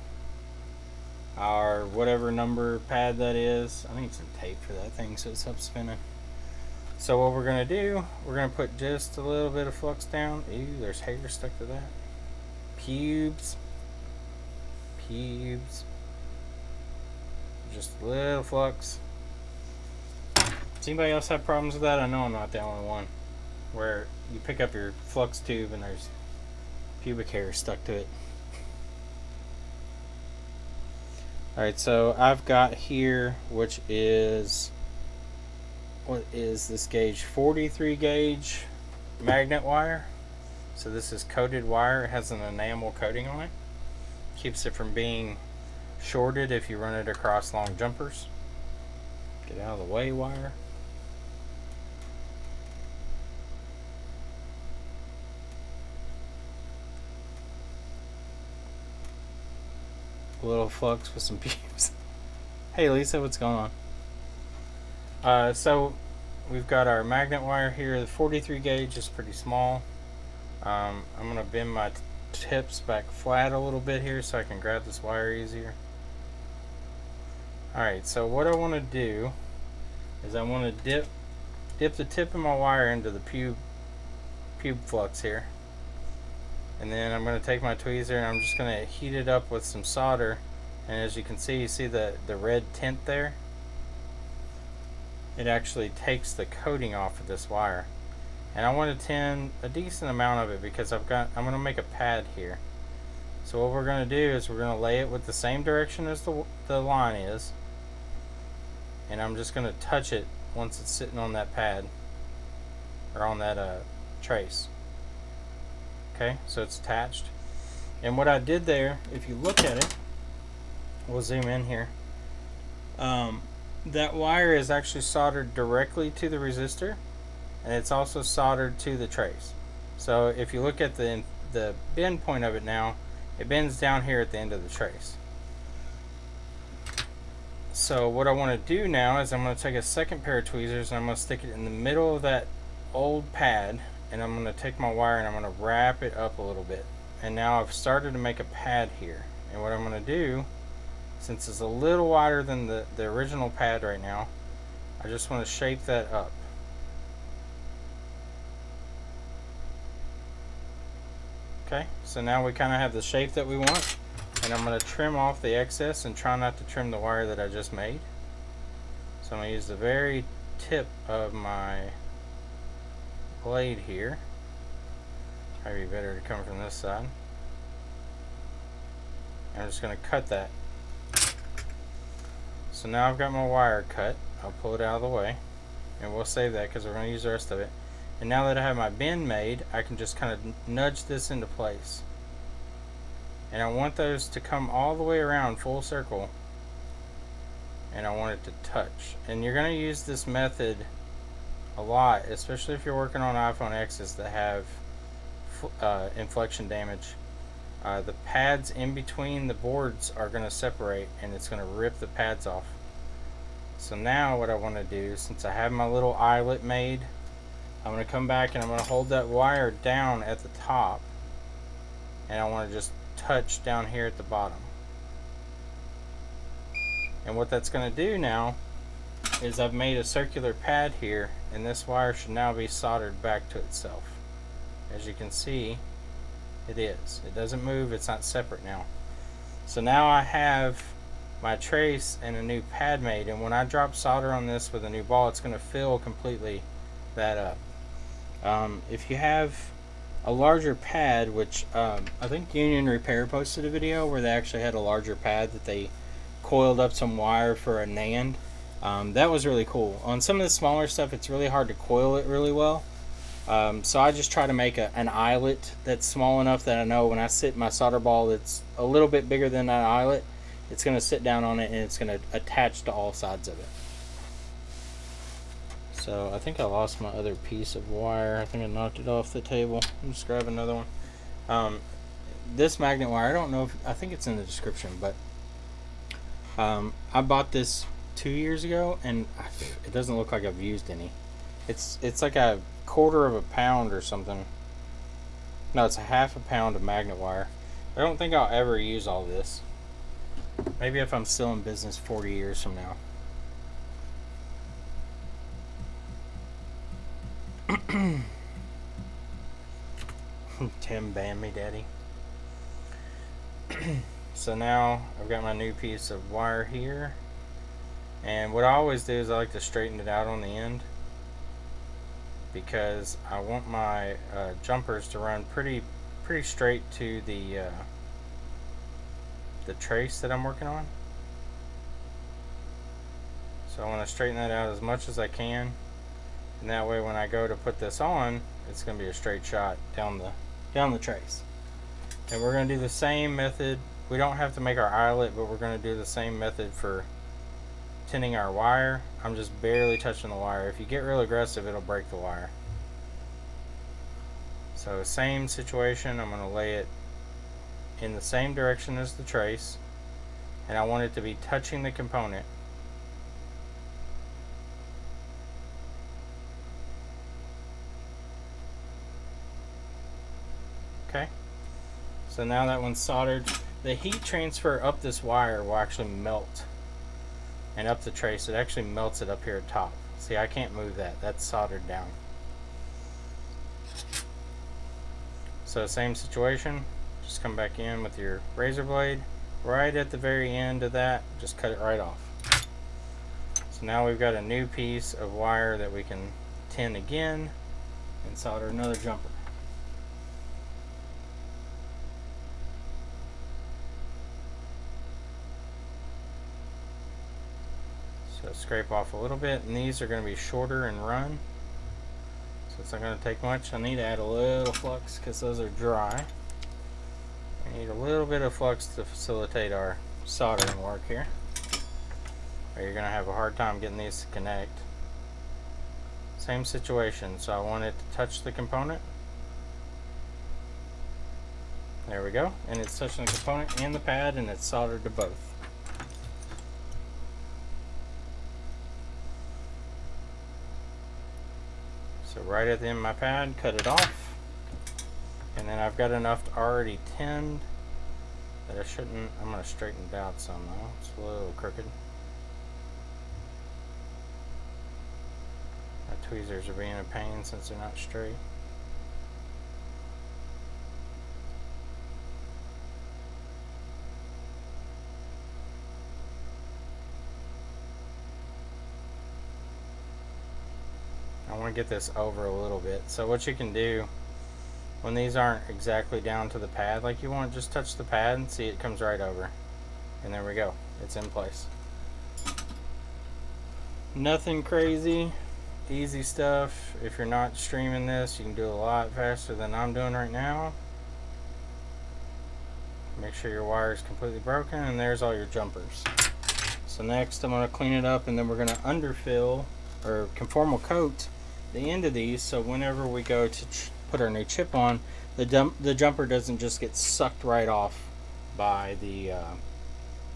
A: our whatever number pad that is. I need some tape for that thing so it stops spinning. So what we're going to do, we're going to put just a little bit of flux down. Ew, there's hair stuck to that. Pubes. Just a little flux. Does anybody else have problems with that? I know I'm not the only one. Where you pick up your flux tube and there's pubic hair stuck to it. Alright, so I've got here, which is, what is this gauge? 43 gauge magnet wire. So this is coated wire. It has an enamel coating on it. Keeps it from being shorted if you run it across long jumpers. Get out of the way, wire. A little flux with some pubes. Hey Lisa, what's going on? So we've got our magnet wire here. The 43 gauge is pretty small. I'm going to bend my tips back flat a little bit here so I can grab this wire easier. Alright, so what I want to do is I want to dip the tip of my wire into the pube flux here. And then I'm going to take my tweezer and I'm just going to heat it up with some solder. And as you can see, you see the red tint there? It actually takes the coating off of this wire. And I want to tin a decent amount of it because I'm going to make a pad here. So what we're going to do is we're going to lay it with the same direction as the line is. And I'm just going to touch it once it's sitting on that pad. Or on that trace. Okay, so it's attached. And what I did there, if you look at it, we'll zoom in here. That wire is actually soldered directly to the resistor, and it's also soldered to the trace. So if you look at the bend point of it now, it bends down here at the end of the trace. So what I want to do now is I'm going to take a second pair of tweezers and I'm going to stick it in the middle of that old pad. And I'm going to take my wire and I'm going to wrap it up a little bit. And now I've started to make a pad here. And what I'm going to do, since it's a little wider than the original pad right now, I just want to shape that up. Okay, so now we kind of have the shape that we want. And I'm going to trim off the excess and try not to trim the wire that I just made. So I'm going to use the very tip of my blade here. Probably better to come from this side. I'm just going to cut that. So now I've got my wire cut. I'll pull it out of the way, and we'll save that because we're going to use the rest of it. And now that I have my bend made, I can just kind of nudge this into place. And I want those to come all the way around full circle, and I want it to touch. And you're going to use this method a lot, especially if you're working on iPhone X's that have inflection damage. The pads in between the boards are going to separate, and it's going to rip the pads off. So now what I want to do, since I have my little eyelet made, I'm going to come back and I'm going to hold that wire down at the top, and I want to just touch down here at the bottom. And what that's going to do now is I've made a circular pad here, and this wire should now be soldered back to itself. As you can see, it is. It doesn't move, it's not separate now. So now I have my trace and a new pad made, and when I drop solder on this with a new ball, it's going to fill completely that up. If you have a larger pad, which I think Union Repair posted a video where they actually had a larger pad that they coiled up some wire for a NAND. That was really cool. On some of the smaller stuff, it's really hard to coil it really well. So I just try to make an eyelet that's small enough that I know when I sit my solder ball that's a little bit bigger than that eyelet, it's going to sit down on it and it's going to attach to all sides of it. So I think I lost my other piece of wire. I think I knocked it off the table. I'll just grab another one. This magnet wire, I don't know if, I think it's in the description, but I bought this 2 years ago, and it doesn't look like I've used any. It's like a quarter of a pound or something. No, it's a half a pound of magnet wire. I don't think I'll ever use all this. Maybe if I'm still in business 40 years from now. Tim banned me, Daddy. So now I've got my new piece of wire here, and what I always do is I like to straighten it out on the end, because I want my jumpers to run pretty straight to the trace that I'm working on. So I want to straighten that out as much as I can, and that way when I go to put this on, it's going to be a straight shot down the trace. And we're going to do the same method. We don't have to make our eyelet, but we're going to do the same method for tinning our wire. I'm just barely touching the wire. If you get real aggressive, it'll break the wire. So same situation, I'm going to lay it in the same direction as the trace, and I want it to be touching the component. Okay, so now that one's soldered. The heat transfer up this wire will actually melt, and up the trace, it actually melts it up here at top. See, I can't move that, that's soldered down. So same situation, just come back in with your razor blade right at the very end of that, just cut it right off. So now we've got a new piece of wire that we can tin again and solder another jumper. So scrape off a little bit, and these are going to be shorter and run, so it's not going to take much. I need to add a little flux because those are dry. I need a little bit of flux to facilitate our soldering work here, or you're going to have a hard time getting these to connect. Same situation, so I want it to touch the component. There we go, and it's touching the component and the pad, and it's soldered to both. So right at the end of my pad, cut it off, and then I've got enough already tinned that I shouldn't. I'm going to straighten it out some though. It's a little crooked. My tweezers are being a pain since they're not straight. I want to get this over a little bit. So what you can do when these aren't exactly down to the pad like you want, just touch the pad and see it comes right over. And there we go. It's in place. Nothing crazy. Easy stuff. If you're not streaming this, you can do it a lot faster than I'm doing right now. Make sure your wire is completely broken, and there's all your jumpers. So next I'm going to clean it up, and then we're going to underfill or conformal coat the end of these, so whenever we go to put our new chip on, the jumper doesn't just get sucked right off by the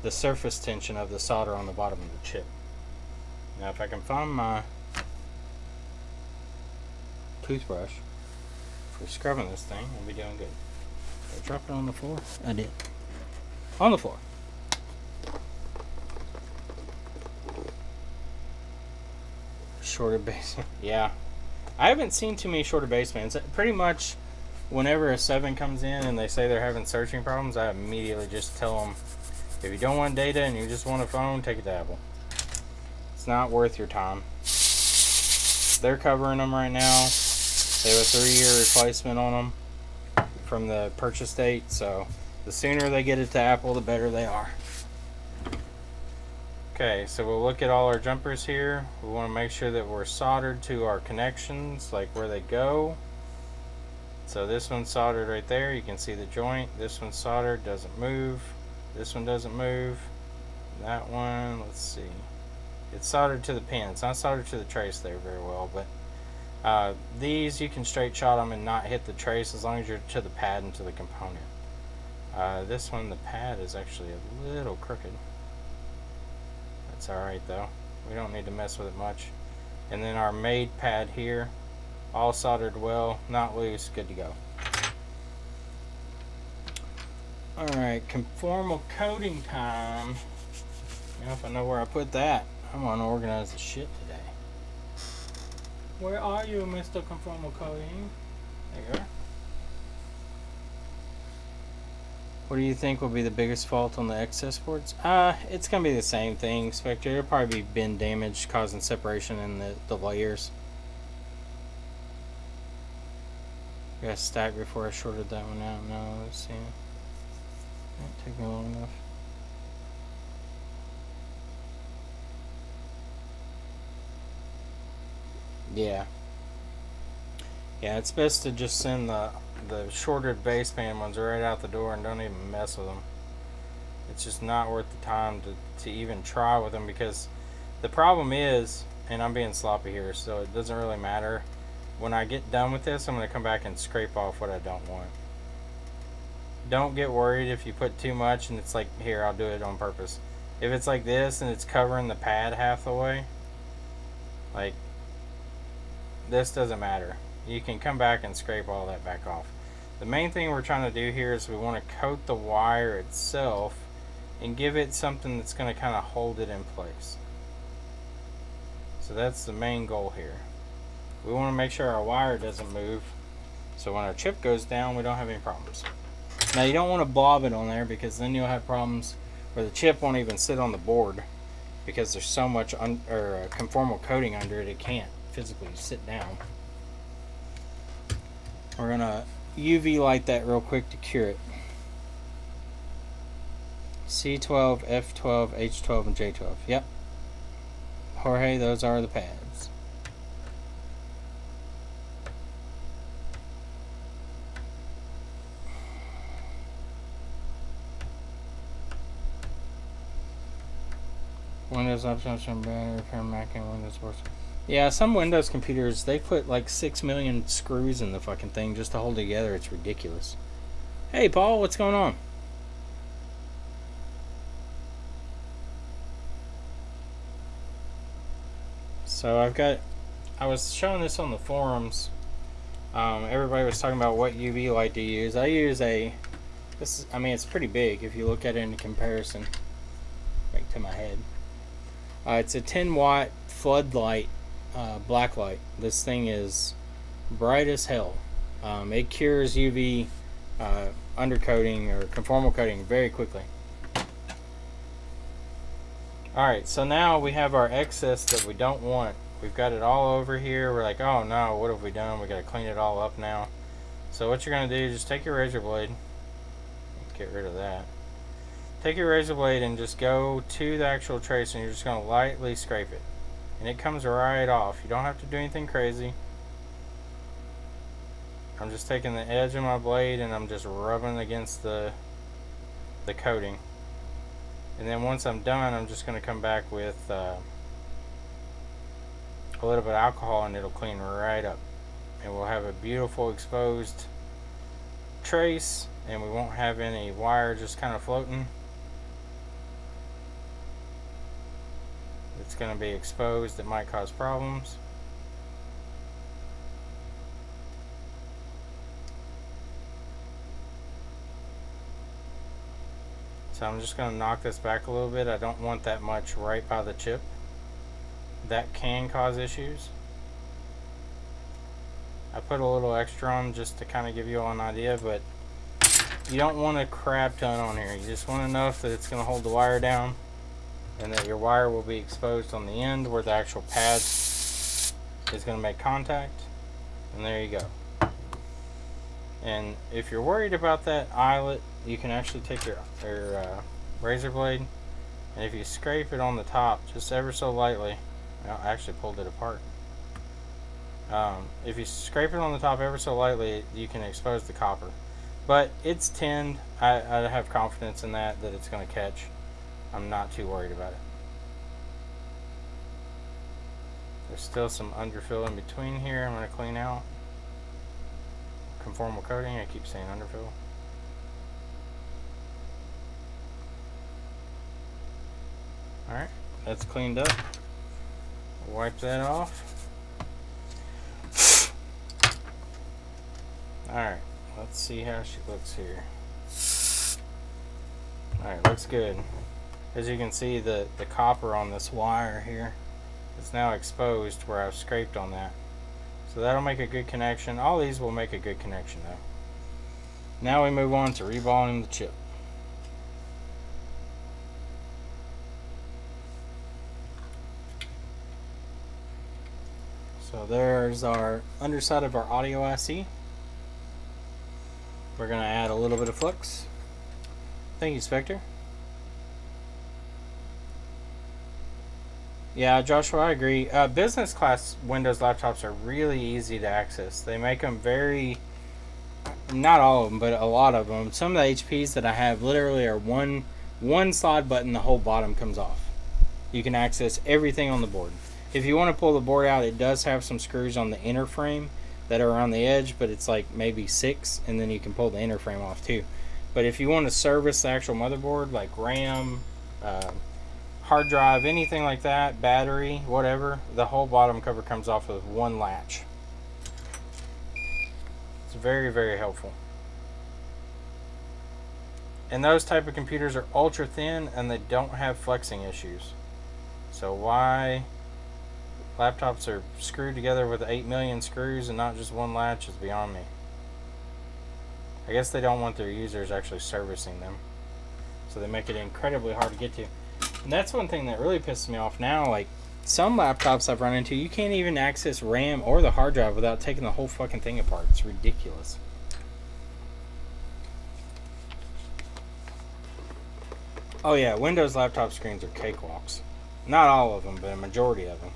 A: surface tension of the solder on the bottom of the chip. Now if I can find my toothbrush for scrubbing this thing, I'll be doing good. Did I drop it on the floor? I did. On the floor. Shorter basement. Yeah. I haven't seen too many shorter basebands. Pretty much whenever a 7 comes in and they say they're having searching problems, I immediately just tell them, if you don't want data and you just want a phone, take it to Apple. It's not worth your time. They're covering them right now. They have a 3-year replacement on them from the purchase date, so the sooner they get it to Apple, the better they are. Okay, so we'll look at all our jumpers here. We want to make sure that we're soldered to our connections, like where they go. So this one's soldered right there. You can see the joint. This one's soldered, doesn't move. This one doesn't move. That one, let's see. It's soldered to the pin. It's not soldered to the trace there very well, but these you can straight shot them and not hit the trace as long as you're to the pad and to the component. This one, the pad is actually a little crooked. That's alright though. We don't need to mess with it much. And then our made pad here, all soldered well, not loose, good to go. Alright, conformal coating time. Now if I know where I put that, I'm gonna organize the shit today. Where are you, Mr. Conformal Coating? There you are. What do you think will be the biggest fault on the excess boards? It's gonna be the same thing, Spectre. It'll probably be bin damage causing separation in the layers. I gotta stack before I shorted that one out. No, let's see. Didn't take me long enough. Yeah. Yeah, it's best to just send the shorted baseband ones right out the door and don't even mess with them. It's just not worth the time to even try with them, because the problem is, and I'm being sloppy here, so it doesn't really matter. When I get done with this, I'm going to come back and scrape off what I don't want. Don't get worried if you put too much and it's like, here, I'll do it on purpose. If it's like this and it's covering the pad half the way, like, this doesn't matter. You can come back and scrape all that back off. The main thing we're trying to do here is we want to coat the wire itself and give it something that's going to kind of hold it in place. So that's the main goal here. We want to make sure our wire doesn't move, so when our chip goes down, we don't have any problems. Now you don't want to blob it on there, because then you'll have problems where the chip won't even sit on the board because there's so much conformal coating under it, it can't physically sit down. We're gonna UV light that real quick to cure it. C12, F12, H12, and J12. Yep. Jorge, those are the pads. Windows option battery repair Mac and Windows boards. Yeah, some Windows computers, they put like 6 million screws in the fucking thing just to hold it together. It's ridiculous. Hey, Paul, what's going on? So I was showing this on the forums. Everybody was talking about what UV light to use. I use I mean, it's pretty big if you look at it in comparison. Right to my head. It's a 10 watt floodlight black light. This thing is bright as hell. It cures UV undercoating or conformal coating very quickly. Alright, so now we have our excess that we don't want. We've got it all over here. We're like, oh no, what have we done? We got to clean it all up now. So what you're going to do is just take your razor blade. Get rid of that. Take your razor blade and just go to the actual trace, and you're just going to lightly scrape it. and it comes right off. You don't have to do anything crazy. I'm just taking the edge of my blade and I'm just rubbing against the coating. And then once I'm done, I'm just going to come back with a little bit of alcohol and it'll clean right up. And we'll have a beautiful exposed trace, and we won't have any wire just kind of floating. It's going to be exposed. It might cause problems. So I'm just going to knock this back a little bit. I don't want that much right by the chip. That can cause issues. I put a little extra on just to kind of give you all an idea, but you don't want a crap ton on here. You just want enough that it's going to hold the wire down and that your wire will be exposed on the end where the actual pad is going to make contact. And there you go. And if you're worried about that eyelet, you can actually take your razor blade, and if you scrape it on the top just ever so lightly, I actually pulled it apart. If you scrape it on the top ever so lightly, you can expose the copper. But it's tinned. I have confidence in that it's going to catch. I'm not too worried about it. There's still some underfill in between here. I'm going to clean out. Conformal coating. I keep saying underfill. Alright, that's cleaned up. Wipe that off. Alright, let's see how she looks here. Alright, looks good. As you can see, the copper on this wire here is now exposed where I've scraped on that. So that'll make a good connection. All these will make a good connection though. Now we move on to reballing the chip. So there's our underside of our audio IC. We're going to add a little bit of flux. Thank you, Spectre. Yeah, Joshua, I agree. Business class Windows laptops are really easy to access. They make them very, not all of them, but a lot of them. Some of the HPs that I have literally are one slide button, the whole bottom comes off. You can access everything on the board. If you want to pull the board out, it does have some screws on the inner frame that are around the edge, but it's like maybe 6, and then you can pull the inner frame off too. But if you want to service the actual motherboard, like RAM, hard drive, anything like that, battery, whatever, the whole bottom cover comes off with one latch. It's very, very helpful. And those type of computers are ultra thin and they don't have flexing issues. So why laptops are screwed together with 8 million screws and not just one latch is beyond me. I guess they don't want their users actually servicing them, so they make it incredibly hard to get to. And that's one thing that really pisses me off now. Like some laptops I've run into, you can't even access RAM or the hard drive without taking the whole fucking thing apart. It's ridiculous. Oh yeah, Windows laptop screens are cakewalks. Not all of them, but a majority of them.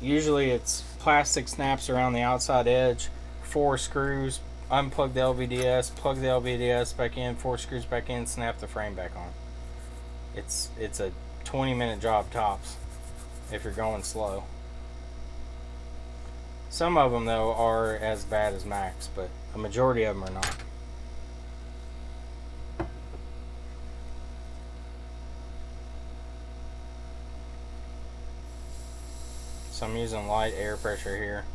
A: Usually it's plastic snaps around the outside edge, 4 screws, unplug the LVDS, plug the LVDS back in, 4 screws back in, snap the frame back on. It's a 20-minute job tops if you're going slow. Some of them though are as bad as Macs, but a majority of them are not. So I'm using light air pressure here.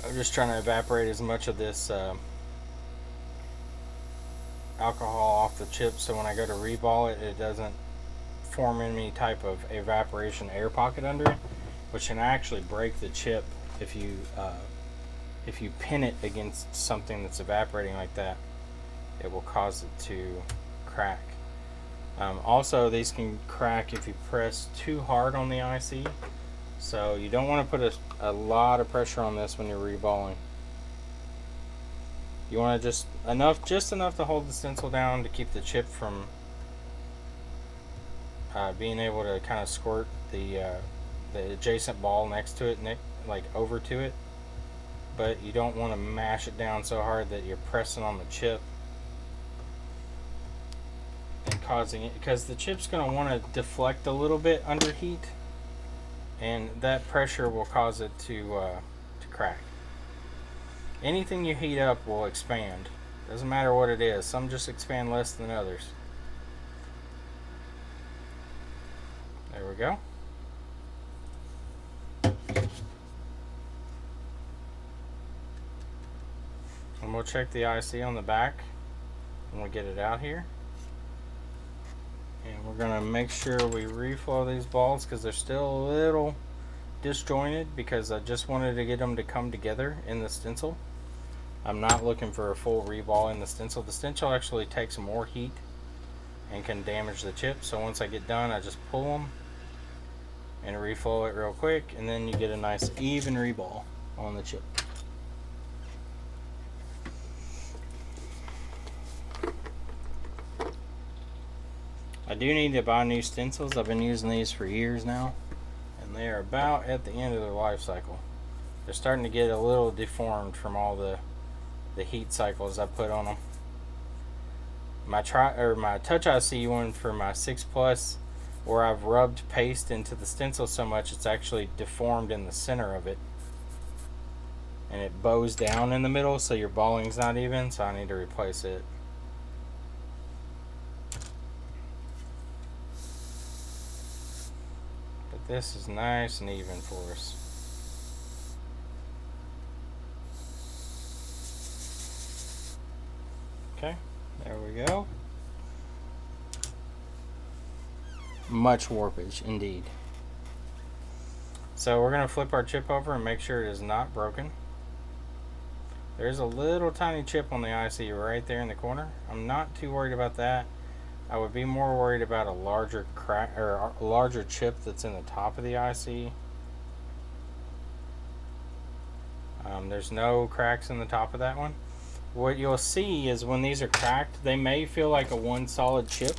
A: I'm just trying to evaporate as much of this alcohol off the chip so when I go to reball it, it doesn't form any type of evaporation air pocket under it, which can actually break the chip if you pin it against something that's evaporating like that. It will cause it to crack. Also, these can crack if you press too hard on the IC. So you don't want to put a lot of pressure on this when you're reballing. You want to just enough to hold the stencil down to keep the chip from being able to kind of squirt the the adjacent ball next to it, like over to it. But you don't want to mash it down so hard that you're pressing on the chip and causing it, because the chip's going to want to deflect a little bit under heat, and that pressure will cause it to crack. Anything you heat up will expand. Doesn't matter what it is. Some just expand less than others. There we go. And we'll check the IC on the back when we get it out here. And we're going to make sure we reflow these balls because they're still a little disjointed, because I just wanted to get them to come together in the stencil. I'm not looking for a full reball in the stencil. The stencil actually takes more heat and can damage the chip. So once I get done, I just pull them and reflow it real quick, and then you get a nice even reball on the chip. I do need to buy new stencils. I've been using these for years now, and they are about at the end of their life cycle. They're starting to get a little deformed from all the heat cycles I put on them. My Touch IC one for my 6 Plus, where I've rubbed paste into the stencil so much it's actually deformed in the center of it, and it bows down in the middle, so your balling's not even, so I need to replace it. But this is nice and even for us. Okay, there we go. Much warpage indeed. So we're going to flip our chip over and make sure it is not broken. There's a little tiny chip on the IC right there in the corner. I'm not too worried about that. I would be more worried about a larger crack, or a larger chip that's in the top of the IC. There's no cracks in the top of that one. What you'll see is when these are cracked, they may feel like a one solid chip,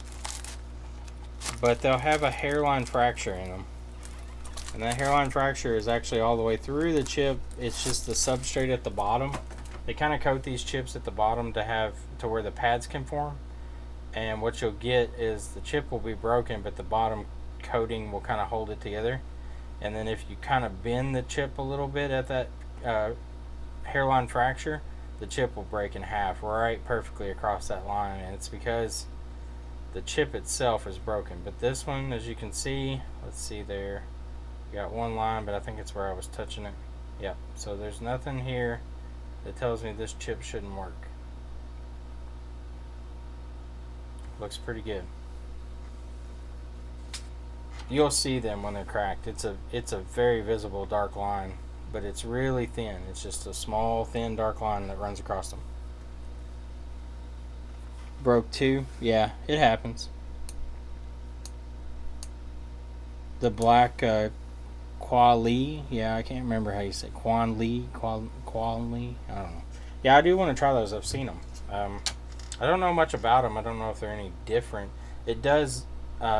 A: but they'll have a hairline fracture in them. And that hairline fracture is actually all the way through the chip. It's just the substrate at the bottom. They kind of coat these chips at the bottom to where the pads can form. And what you'll get is the chip will be broken, but the bottom coating will kind of hold it together. And then if you kind of bend the chip a little bit at that hairline fracture, the chip will break in half right perfectly across that line, and it's because the chip itself is broken. But this one, as you can see, let's see there, you got one line, but I think it's where I was touching it. Yep, so there's nothing here that tells me this chip shouldn't work. Looks pretty good. You'll see them when they're cracked. It's a very visible dark line, but it's really thin. It's just a small, thin, dark line that runs across them. Broke too? Yeah, it happens. The black Quali, yeah, I can't remember how you say Quali, Quali, I don't know. Yeah, I do want to try those. I've seen them. I don't know much about them. I don't know if they're any different. It does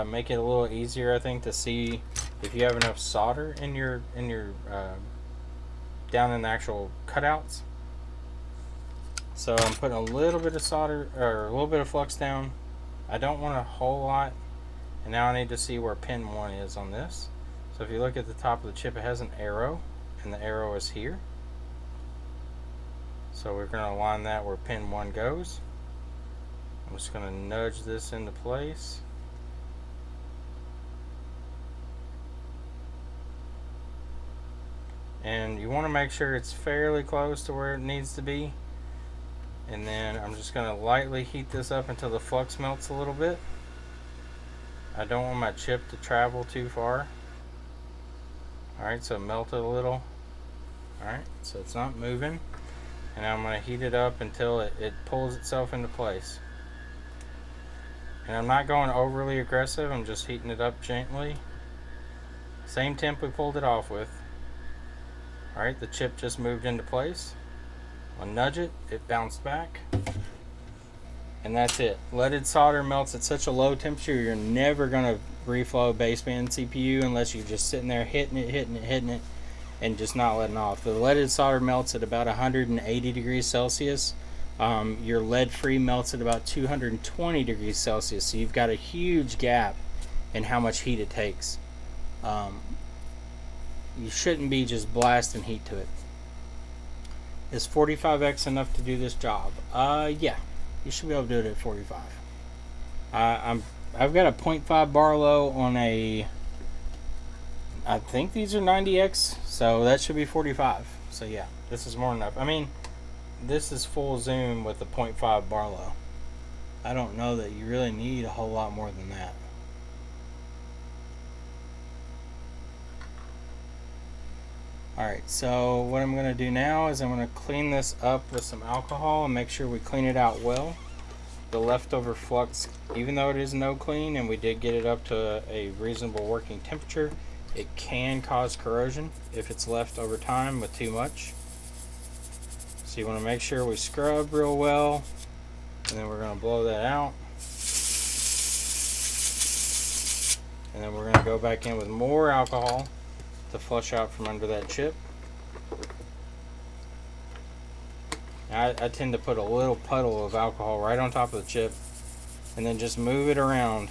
A: make it a little easier, I think, to see if you have enough solder in your down in the actual cutouts. So I'm putting a little bit of solder, or a little bit of flux down. I don't want a whole lot. And now I need to see where pin 1 is on this. So if you look at the top of the chip, it has an arrow, and the arrow is here. So we're going to align that where pin 1 goes. I'm just going to nudge this into place. And you want to make sure it's fairly close to where it needs to be. And then I'm just going to lightly heat this up until the flux melts a little bit. I don't want my chip to travel too far. Alright, so melt it a little. Alright, so it's not moving. And I'm going to heat it up until it pulls itself into place. And I'm not going overly aggressive, I'm just heating it up gently. Same temp we pulled it off with. Alright, the chip just moved into place. I'll nudge it, it bounced back. And that's it. Leaded solder melts at such a low temperature you're never going to reflow baseband CPU unless you're just sitting there hitting it, and just not letting off. The leaded solder melts at about 180 degrees Celsius. Your lead-free melts at about 220 degrees Celsius. So you've got a huge gap in how much heat it takes. You shouldn't be just blasting heat to it. Is 45x enough to do this job? Yeah, you should be able to do it at 45. I've got a 0.5 bar low on a, I think these are 90x, so that should be 45. So yeah, this is more than enough. I mean, this is full zoom with a 0.5 bar low. I don't know that you really need a whole lot more than that. Alright, so what I'm going to do now is I'm going to clean this up with some alcohol and make sure we clean it out well. The leftover flux, even though it is no clean and we did get it up to a reasonable working temperature, it can cause corrosion if it's left over time with too much. So you want to make sure we scrub real well, and then we're going to blow that out. And then we're going to go back in with more alcohol to flush out from under that chip. I tend to put a little puddle of alcohol right on top of the chip and then just move it around.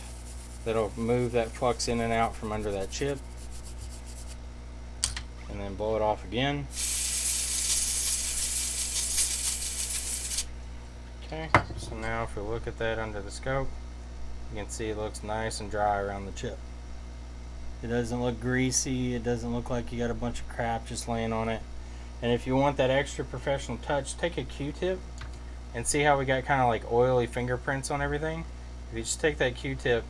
A: That'll move that flux in and out from under that chip, and then blow it off again. Okay, so now if we look at that under the scope, you can see it looks nice and dry around the chip. It doesn't look greasy, it doesn't look like you got a bunch of crap just laying on it. And if you want that extra professional touch, take a Q-tip and see how we got kind of like oily fingerprints on everything. If you just take that Q-tip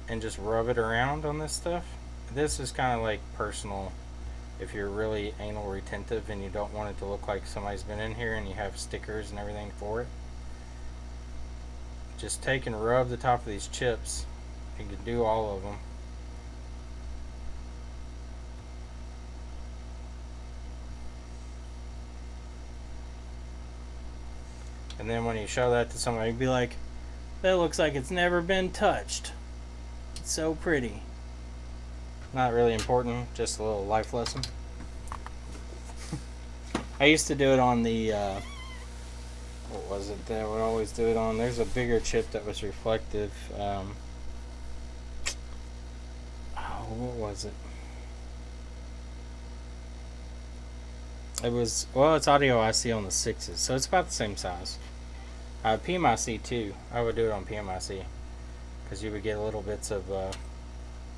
A: and just rub it around on this stuff, this is kind of like personal. If you're really anal retentive and you don't want it to look like somebody's been in here and you have stickers and everything for it, just take and rub the top of these chips. You can do all of them. And then when you show that to somebody, you'd be like, that looks like it's never been touched. It's so pretty. Not really important, just a little life lesson. I used to do it on the, what was it that I would always do it on? There's a bigger chip that was reflective. What was it? It was, well, it's audio IC on the 6s, so it's about the same size. PMIC too. I would do it on PMIC because you would get little bits of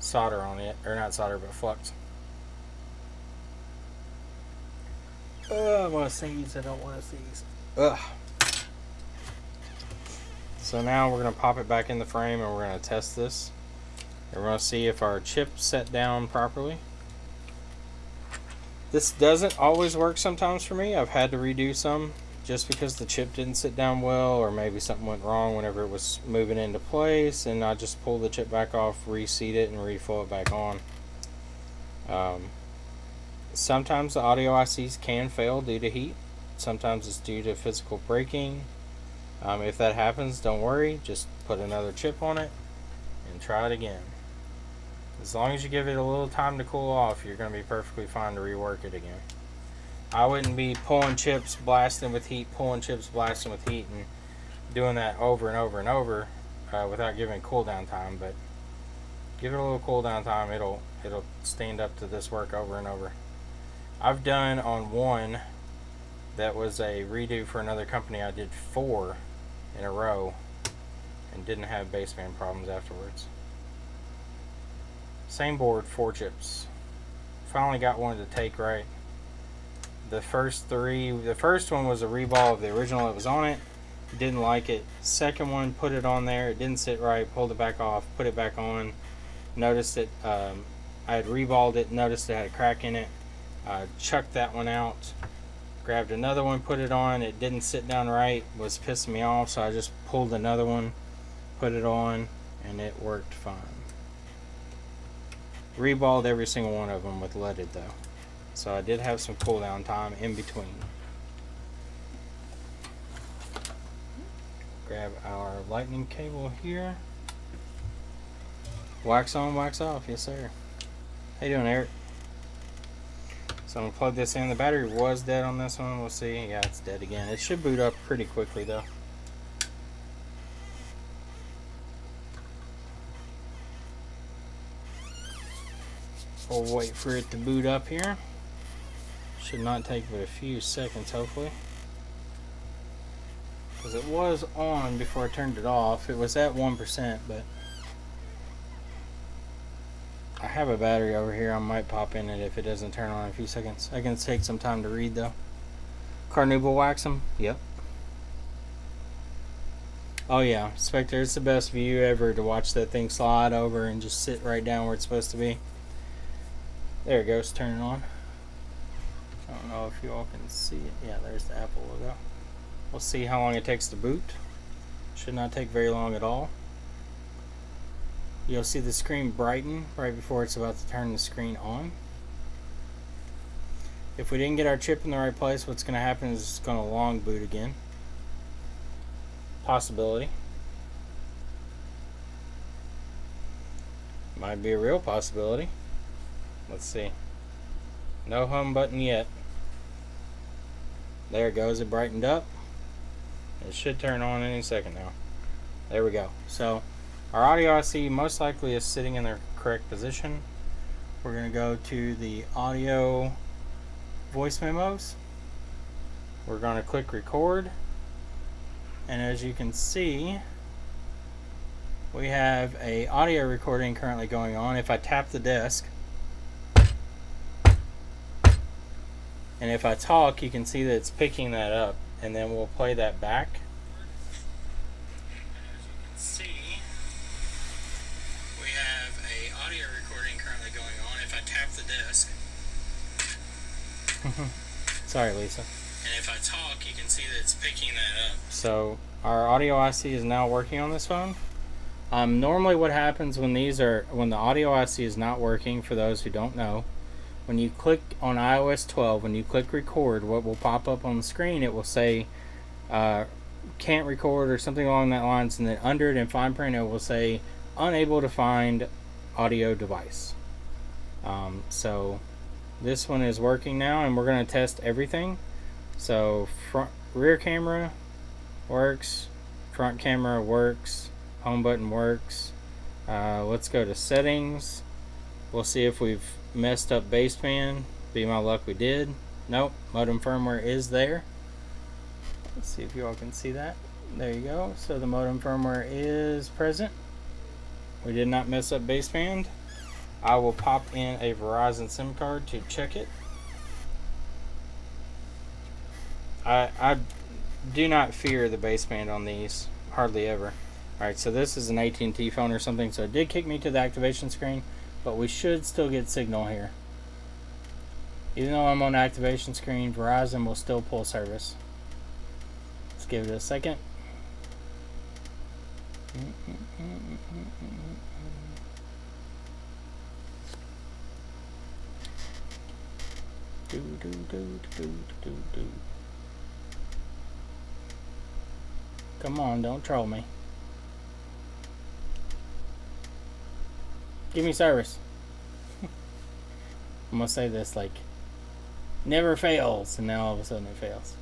A: solder on it, or not solder, but flux. I want to sneeze. I don't want to sneeze. Ugh. So now we're going to pop it back in the frame and we're going to test this. And we're going to see if our chip set down properly. This doesn't always work sometimes for me. I've had to redo some just because the chip didn't sit down well, or maybe something went wrong whenever it was moving into place, and I just pulled the chip back off, reseat it, and reflow it back on. Sometimes the audio ICs can fail due to heat. Sometimes it's due to physical breaking. If that happens, don't worry. Just put another chip on it and try it again. As long as you give it a little time to cool off, you're going to be perfectly fine to rework it again. I wouldn't be pulling chips, blasting with heat, pulling chips, blasting with heat, and doing that over and over and over without giving cooldown time. But give it a little cooldown time, it'll stand up to this work over and over. I've done on one that was a redo for another company. I did 4 in a row and didn't have baseband problems afterwards. Same board, 4 chips. Finally got one to take right. The first 3, the first one was a reball of the original that was on it. Didn't like it. Second one, put it on there. It didn't sit right. Pulled it back off. Put it back on. Noticed it. I had reballed it. Noticed it had a crack in it. Chucked that one out. Grabbed another one. Put it on. It didn't sit down right. Was pissing me off. So I just pulled another one. Put it on. And it worked fine. Reballed every single one of them with leaded though. So I did have some cooldown time in between. Grab our lightning cable here. Wax on, wax off. Yes, sir. How you doing, Eric? So I'm going to plug this in. The battery was dead on this one. We'll see. Yeah, it's dead again. It should boot up pretty quickly, though. We'll wait for it to boot up here. Should not take but a few seconds, hopefully. Because it was on before I turned it off. It was at 1%, but I have a battery over here. I might pop in it if it doesn't turn on in a few seconds. I can take some time to read, though. Carnauba wax them? Yep. Oh yeah, Spectre, it's the best view ever to watch that thing slide over and just sit right down where it's supposed to be. There it goes, turning on. I don't know if you all can see it. Yeah, there's the Apple logo. We'll see how long it takes to boot. Should not take very long at all. You'll see the screen brighten right before it's about to turn the screen on. If we didn't get our chip in the right place, what's going to happen is it's going to long boot again. Possibility. Might be a real possibility. Let's see. No home button yet. There it goes. It brightened up. It should turn on any second now. There we go. So our audio IC most likely is sitting in the correct position. We're going to go to the audio voice memos. We're going to click record. And as you can see, we have a audio recording currently going on. If I tap the desk, and if I talk, you can see that it's picking that up, and then we'll play that back. As you can see, we have a audio recording currently going on. If I tap the desk, sorry, Lisa. And if I talk, you can see that it's picking that up. So our audio IC is now working on this phone. Normally, what happens when the audio IC is not working, for those who don't know, when you click on iOS 12, when you click record, what will pop up on the screen, it will say can't record or something along that lines, and then under it in fine print it will say unable to find audio device. So this one is working now, and we're going to test everything. So rear camera works, front camera works, home button works. Let's go to settings. We'll see if we've messed up baseband. Be my luck we did. Nope, modem firmware is there. Let's see if you all can see that. There you go. So the modem firmware is present. We did not mess up baseband. I will pop in a Verizon SIM card to check it. I do not fear the baseband on these, hardly ever. Alright, so this is an AT&T phone or something, so it did kick me to the activation screen, but we should still get signal here. Even though I'm on activation screen, Verizon will still pull service. Let's give it a second. Come on, don't troll me. Give me service. I'm gonna say this like never fails, and now all of a sudden it fails.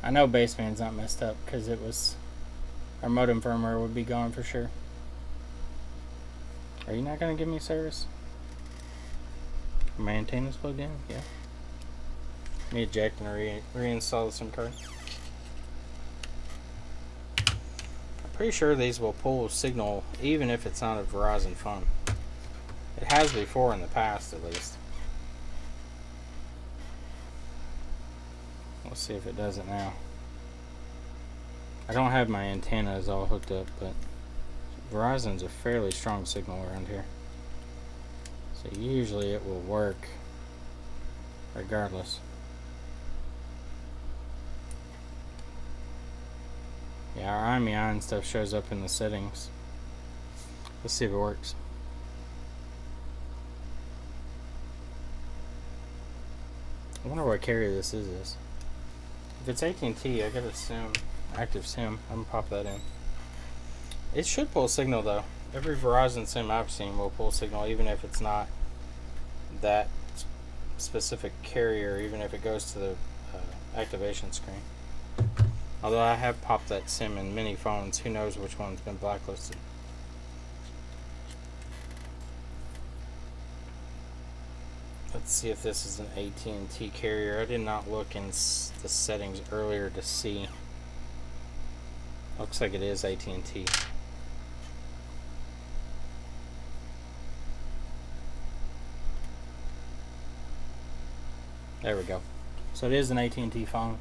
A: I know baseband's not messed up because it was our modem firmware would be gone for sure. Are you not gonna give me service? My antenna's plugged in? Yeah. Let me eject and reinstall the SIM card. Pretty sure these will pull signal even if it's not a Verizon phone. It has before in the past, at least. Let's see if it does it now. I don't have my antennas all hooked up, but Verizon's a fairly strong signal around here. So usually it will work regardless. Yeah, our IMEI and stuff shows up in the settings. Let's see if it works. I wonder what carrier this is. If it's AT&T, I gotta assume Active SIM. I'm gonna pop that in. It should pull signal though. Every Verizon SIM I've seen will pull signal, even if it's not that specific carrier, even if it goes to the activation screen. Although I have popped that SIM in many phones, who knows which one's been blacklisted. Let's see if this is an AT&T carrier. I did not look in the settings earlier to see. Looks like it is AT&T. There we go. So it is an AT&T phone.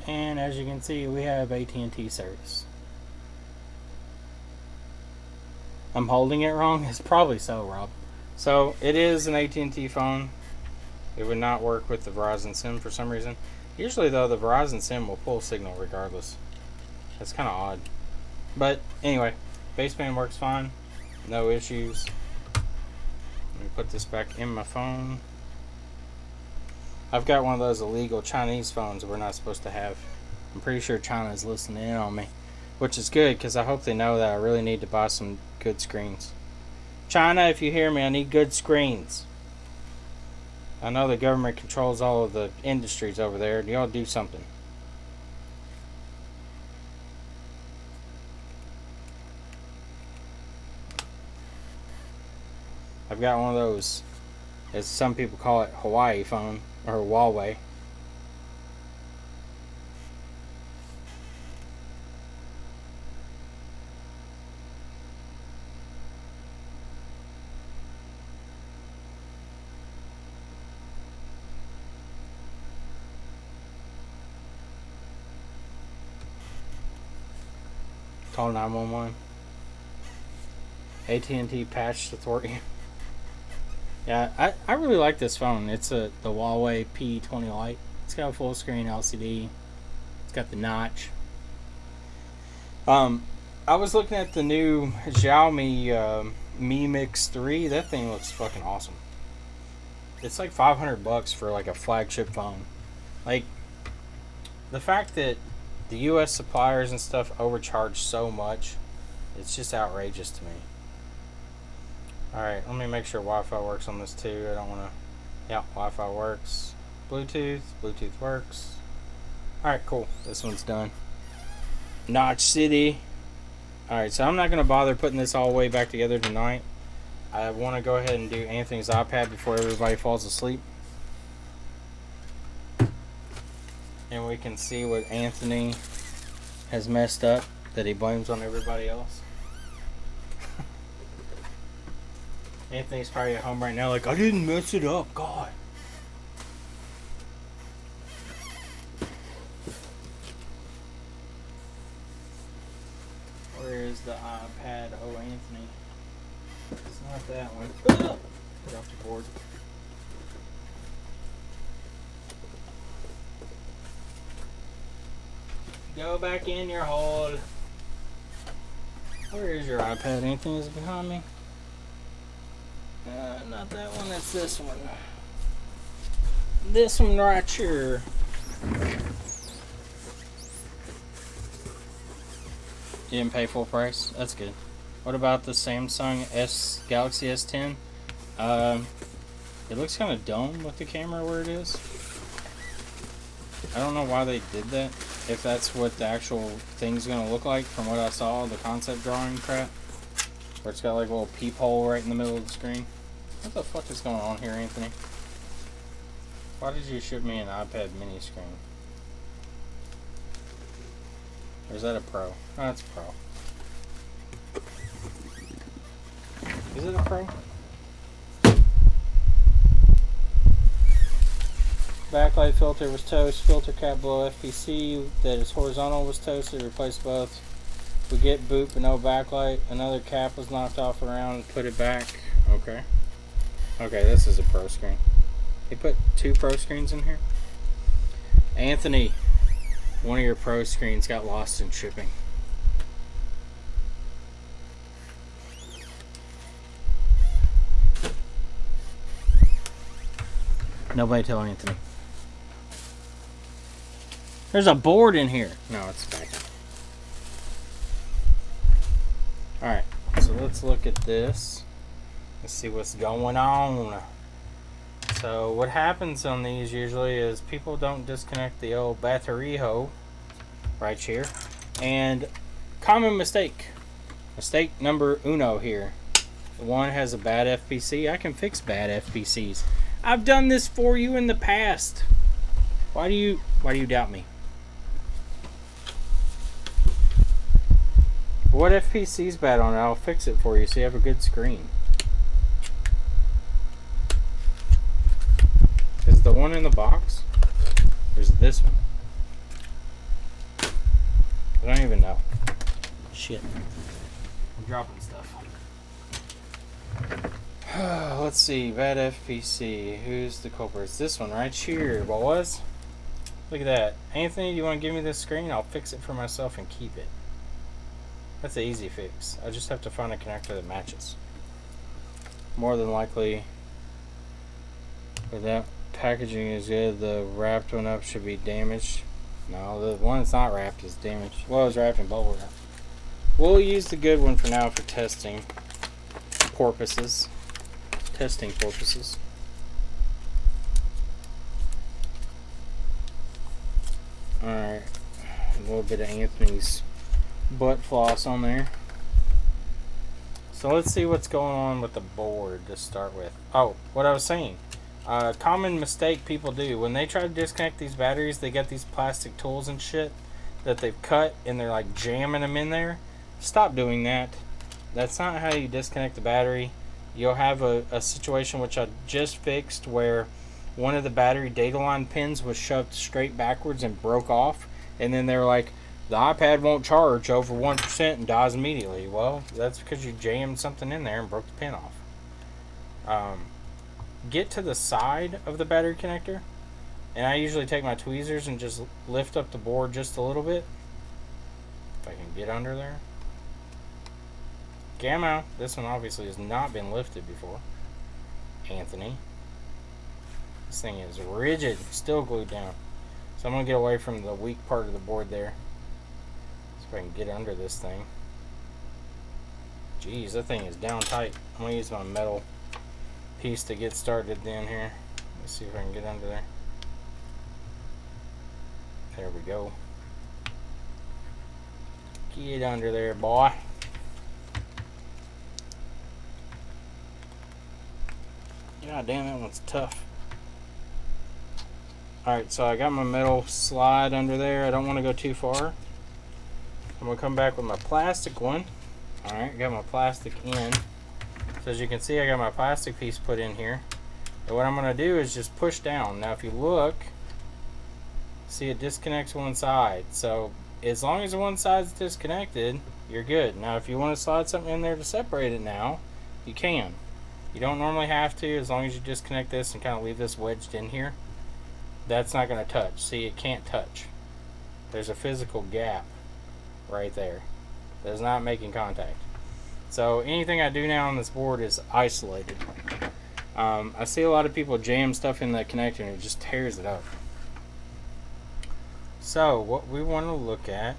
A: And as you can see, we have AT&T service. I'm holding it wrong? It's probably so, Rob. So it is an AT&T phone. It would not work with the Verizon SIM for some reason. Usually though, the Verizon SIM will pull signal regardless. That's kind of odd. But anyway, baseband works fine. No issues. Let me put this back in my phone. I've got one of those illegal Chinese phones we're not supposed to have. I'm pretty sure China's listening in on me, which is good because I hope they know that I really need to buy some good screens. China, if you hear me, I need good screens. I know the government controls all of the industries over there. Y'all do something. I've got one of those, as some people call it, Hawaii phone, or Huawei. Call 911. AT&T patch authority. Yeah, I really like this phone. It's the Huawei P20 Lite. It's got a full screen LCD. It's got the notch. I was looking at the new Xiaomi Mi Mix 3. That thing looks fucking awesome. It's like $500 for like a flagship phone. Like, the fact that the US suppliers and stuff overcharge so much, it's just outrageous to me. Alright, let me make sure Wi-Fi works on this too. I don't want to... Yeah, Wi-Fi works. Bluetooth works. Alright, cool. This one's done. Notch City. Alright, so I'm not going to bother putting this all the way back together tonight. I want to go ahead and do Anthony's iPad before everybody falls asleep. And we can see what Anthony has messed up that he blames on everybody else. Anthony's probably at home right now like, I didn't mess it up, God. Where is the iPad? Oh, Anthony. It's not that one. Get off the board. Go back in your hole. Where is your iPad? Anthony? Is it behind me? Not that one, that's this one. This one right here. You didn't pay full price? That's good. What about the Samsung Galaxy S10? It looks kind of dumb with the camera where it is. I don't know why they did that. If that's what the actual thing's going to look like from what I saw, the concept drawing crap. Where it's got like a little peephole right in the middle of the screen. What the fuck is going on here, Anthony? Why did you ship me an iPad mini screen? Or is that a Pro? Oh, that's a Pro. Is it a Pro? Backlight filter was toast. Filter cap below FPC that is horizontal was toasted. Replaced both. We get boot but no backlight. Another cap was knocked off around and put it back. Okay. Okay, this is a Pro screen. They put 2 Pro screens in here. Anthony, one of your Pro screens got lost in shipping. Nobody tell Anthony. There's a board in here. No, it's back. Alright, so let's look at this. Let's see what's going on. So what happens on these usually is people don't disconnect the old battery right here. And common mistake number uno here. The one has a bad FPC. I can fix bad FPCs. I've done this for you in the past. Why do you doubt me? What FPC's bad on it? I'll fix it for you so you have a good screen. Is the one in the box? Or is it this one? I don't even know. Shit. I'm dropping stuff. Let's see. Bad FPC. Who's the culprit? It's this one right here, boys. Look at that. Anthony, do you want to give me this screen? I'll fix it for myself and keep it. That's an easy fix. I just have to find a connector that matches. More than likely, if that packaging is good, the wrapped one up should be damaged. No, the one that's not wrapped is damaged. Well, it's wrapped in bubble wrap. We'll use the good one for now for testing purposes. Testing purposes. Alright. A little bit of Anthony's butt floss on there. So let's see what's going on with the board to start with. Oh, what I was saying. Common mistake people do when they try to disconnect these batteries, they get these plastic tools and shit that they've cut and they're like jamming them in there. Stop doing that. That's not how you disconnect the battery. You'll have a situation which I just fixed where one of the battery data line pins was shoved straight backwards and broke off, and then they're like, the iPad won't charge over 1% and dies immediately. Well, that's because you jammed something in there and broke the pin off. Get to the side of the battery connector, and I usually take my tweezers and just lift up the board just a little bit. If I can get under there. Gamma, this one obviously has not been lifted before. Anthony. This thing is rigid, still glued down. So I'm going to get away from the weak part of the board there. See if I can get under this thing. Jeez, that thing is down tight. I'm going to use my metal piece to get started then here. Let's see if I can get under there. There we go. Get under there, boy. God damn, that one's tough. Alright, so I got my metal slide under there. I don't want to go too far. I'm going to come back with my plastic one. Alright, got my plastic in. So as you can see, I got my plastic piece put in here. And what I'm going to do is just push down. Now if you look, see it disconnects one side. So as long as the one side's disconnected, you're good. Now if you want to slide something in there to separate it now, you can. You don't normally have to, as long as you disconnect this and kind of leave this wedged in here. That's not going to touch. See, it can't touch. There's a physical gap right there. That's not making contact. So anything I do now on this board is isolated. I see a lot of people jam stuff in the connector and it just tears it up. So what we want to look at,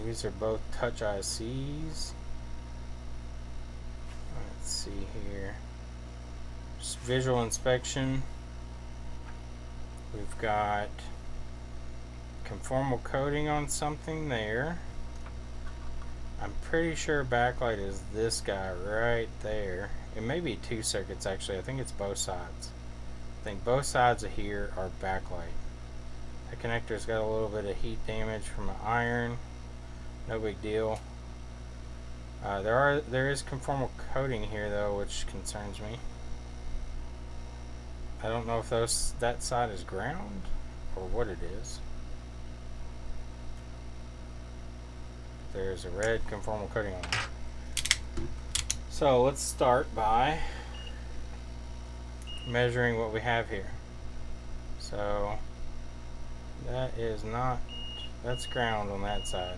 A: these are both touch ICs. Let's see here. Just visual inspection. We've got conformal coating on something there. I'm pretty sure backlight is this guy right there. It may be two circuits actually. I think it's both sides. I think both sides of here are backlight. The connector's got a little bit of heat damage from an iron. No big deal. There is conformal coating here though, which concerns me. I don't know if that side is ground or what it is. There's a red conformal coating on it. So let's start by measuring what we have here. So that's ground on that side.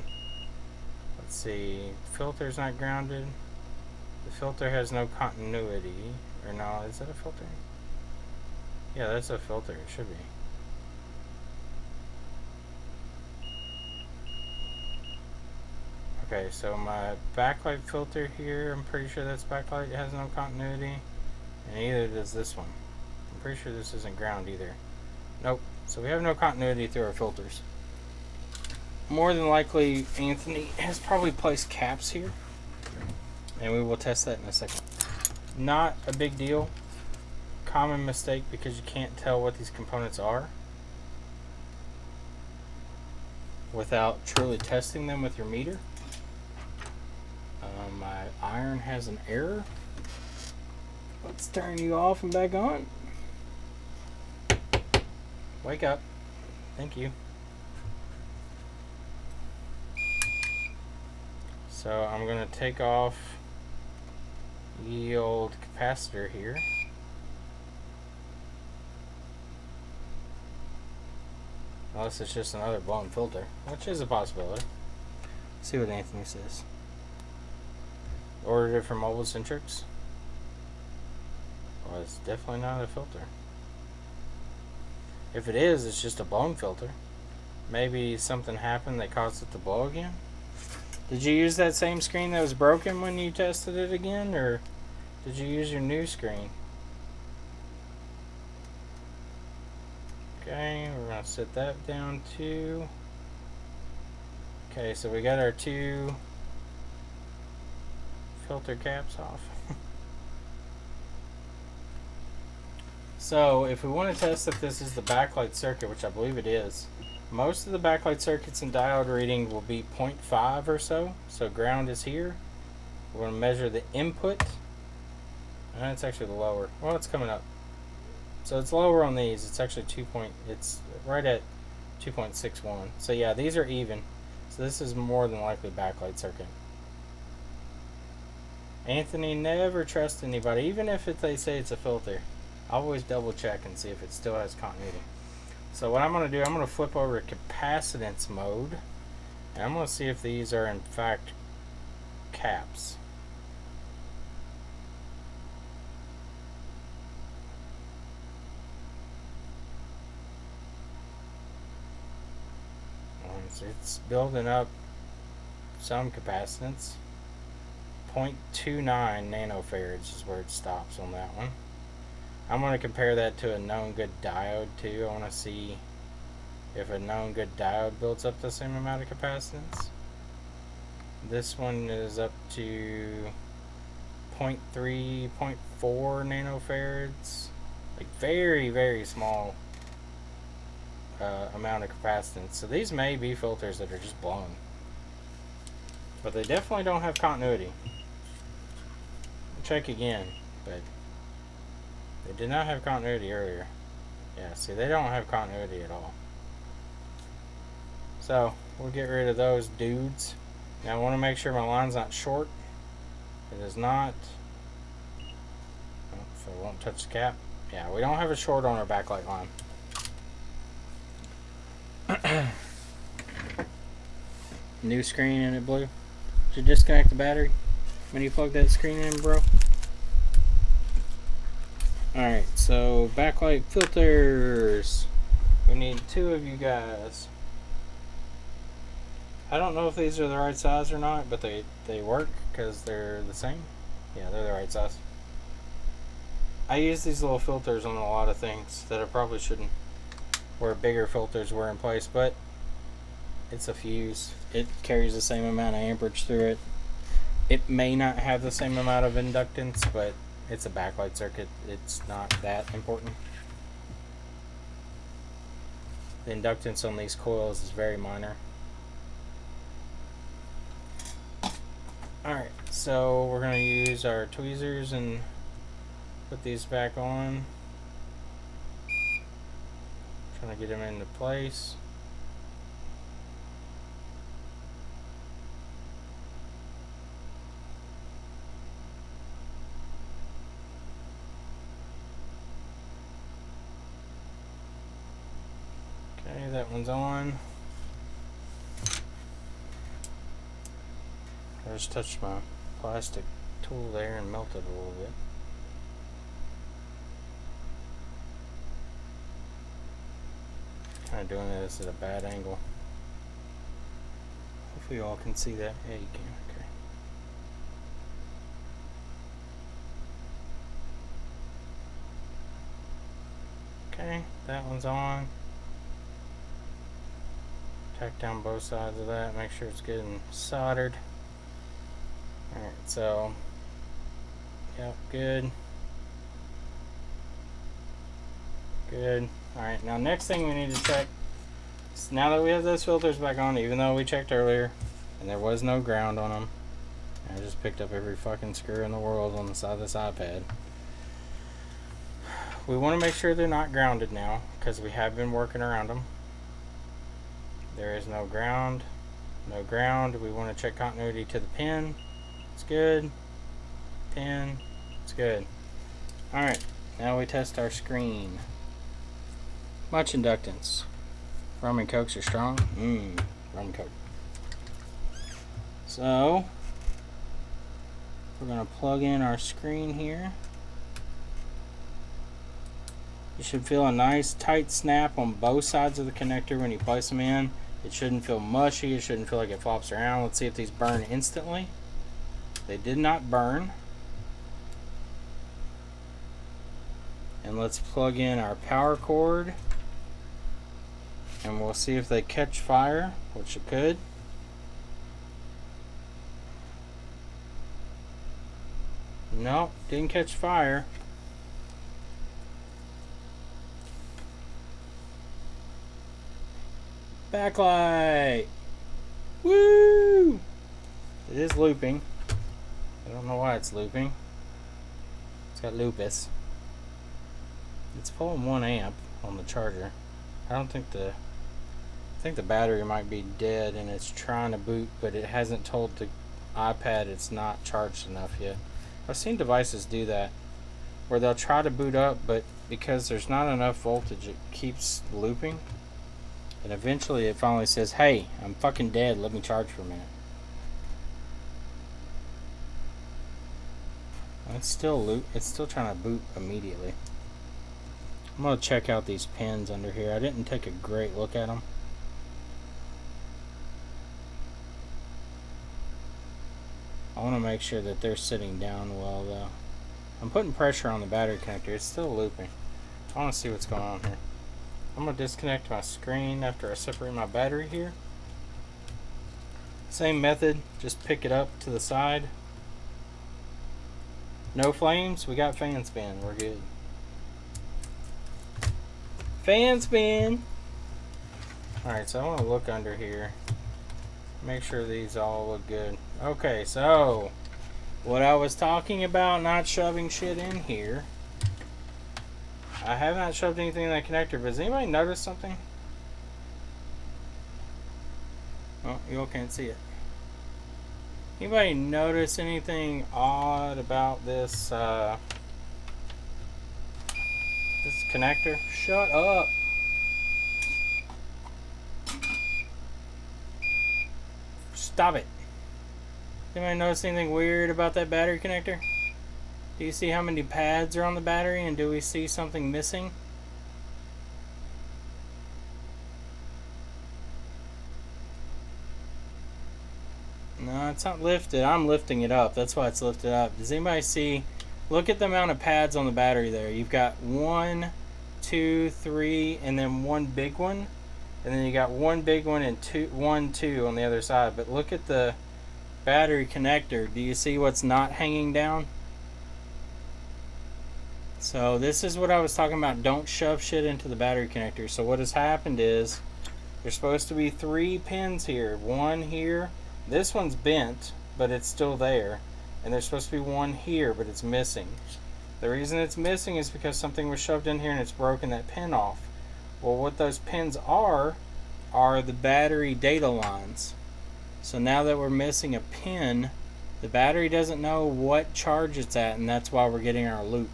A: Let's see, filter's not grounded. The filter has no continuity. Or no, is that a filter? Yeah, that's a filter, it should be. Okay, so my backlight filter here, I'm pretty sure that's backlight. It has no continuity. And neither does this one. I'm pretty sure this isn't ground either. Nope. So we have no continuity through our filters. More than likely, Anthony has probably placed caps here. And we will test that in a second. Not a big deal. Common mistake because you can't tell what these components are without truly testing them with your meter. My iron has an error. Let's turn you off and back on. Wake up. Thank you. So I'm going to take off the old capacitor here. Unless it's just another blown filter, which is a possibility. See what Anthony says. Ordered it from Mobile Centrics. Well, it's definitely not a filter. If it is, it's just a blown filter. Maybe something happened that caused it to blow again. Did you use that same screen that was broken when you tested it again, or did you use your new screen? Okay, we're going to set that down too. Okay, so we got our two filter caps off. So if we want to test if this is the backlight circuit, which I believe it is, most of the backlight circuits and diode reading will be 0.5 or so. So ground is here. We're going to measure the input. And it's actually lower. Well, it's coming up. So it's lower on these. It's actually it's right at 2.61. So yeah, these are even. So this is more than likely backlight circuit. Anthony, never trust anybody, even if they say it's a filter. Always double check and see if it still has continuity. So what I'm going to do, I'm going to flip over to capacitance mode, and I'm going to see if these are in fact caps. So it's building up some capacitance. 0.29 nanofarads is where it stops on that one. I'm going to compare that to a known good diode too. I want to see if a known good diode builds up the same amount of capacitance. This one is up to 0.3, 0.4 nanofarads. Like very, very small amount of capacitance. So these may be filters that are just blown. But they definitely don't have continuity. I'll check again, but they did not have continuity earlier. Yeah, see, they don't have continuity at all. So we'll get rid of those dudes. Now I want to make sure my line's not short. It is not. Oh, so it won't touch the cap. Yeah, we don't have a short on our backlight line. New screen and it blew. Did you disconnect the battery when you plug that screen in, bro? Alright, so backlight filters. We need 2 of you guys. I don't know if these are the right size or not, but they work because they're the same. Yeah, they're the right size. I use these little filters on a lot of things that I probably shouldn't, where bigger filters were in place, but it's a fuse. It carries the same amount of amperage through it. It may not have the same amount of inductance, but it's a backlight circuit. It's not that important. The inductance on these coils is very minor. Alright, so we're going to use our tweezers and put these back on. Trying to get them into place. Okay, that one's on. I just touched my plastic tool there and melted a little bit. Kind of doing this at a bad angle. Hopefully you all can see that. Yeah, you can. Okay. Okay, that one's on. Tack down both sides of that. Make sure it's good and soldered. Alright, so. Yep, good. Good. Alright, now next thing we need to check. Now that we have those filters back on, even though we checked earlier and there was no ground on them, I just picked up every fucking screw in the world on the side of this iPad. We want to make sure they're not grounded now because we have been working around them. There is no ground. No ground. We want to check continuity to the pin. It's good. Pin. It's good. Alright, now we test our screen. Much inductance. Rum and Cokes are strong. Rum and Coke. So, we're going to plug in our screen here. You should feel a nice tight snap on both sides of the connector when you place them in. It shouldn't feel mushy. It shouldn't feel like it flops around. Let's see if these burn instantly. They did not burn. And let's plug in our power cord. And we'll see if they catch fire, which it could. Nope, didn't catch fire. Backlight! Woo! It is looping. I don't know why it's looping. It's got lupus. It's pulling 1 amp on the charger. I think the battery might be dead and it's trying to boot, but it hasn't told the iPad it's not charged enough yet. I've seen devices do that, where they'll try to boot up, but because there's not enough voltage, it keeps looping. And eventually it finally says, hey, I'm fucking dead, let me charge for a minute. It's still trying to boot immediately. I'm going to check out these pins under here. I didn't take a great look at them. I want to make sure that they're sitting down well though. I'm putting pressure on the battery connector. It's still looping. I want to see what's going on here. I'm going to disconnect my screen after I separate my battery here. Same method, just pick it up to the side. No flames, we got fan spin, we're good. Fan spin! Alright, so I want to look under here. Make sure these all look good. Okay, so what I was talking about not shoving shit in here. I have not shoved anything in that connector, but has anybody noticed something? Oh, you all can't see it. Anybody notice anything odd about this this connector? Shut up. Stop it. Anybody notice anything weird about that battery connector? Do you see how many pads are on the battery, and do we see something missing? No, it's not lifted. I'm lifting it up. That's why it's lifted up. Does anybody see? Look at the amount of pads on the battery there. You've got 1, 2, 3, and then one big one. And then you got one big one and 1, 2 on the other side. But look at the battery connector. Do you see what's not hanging down? So this is what I was talking about. Don't shove shit into the battery connector. So what has happened is there's supposed to be 3 pins here. One here. This one's bent, but it's still there. And there's supposed to be one here, but it's missing. The reason it's missing is because something was shoved in here and it's broken that pin off. Well, what those pins are the battery data lines. So now that we're missing a pin, the battery doesn't know what charge it's at, and that's why we're getting our loop.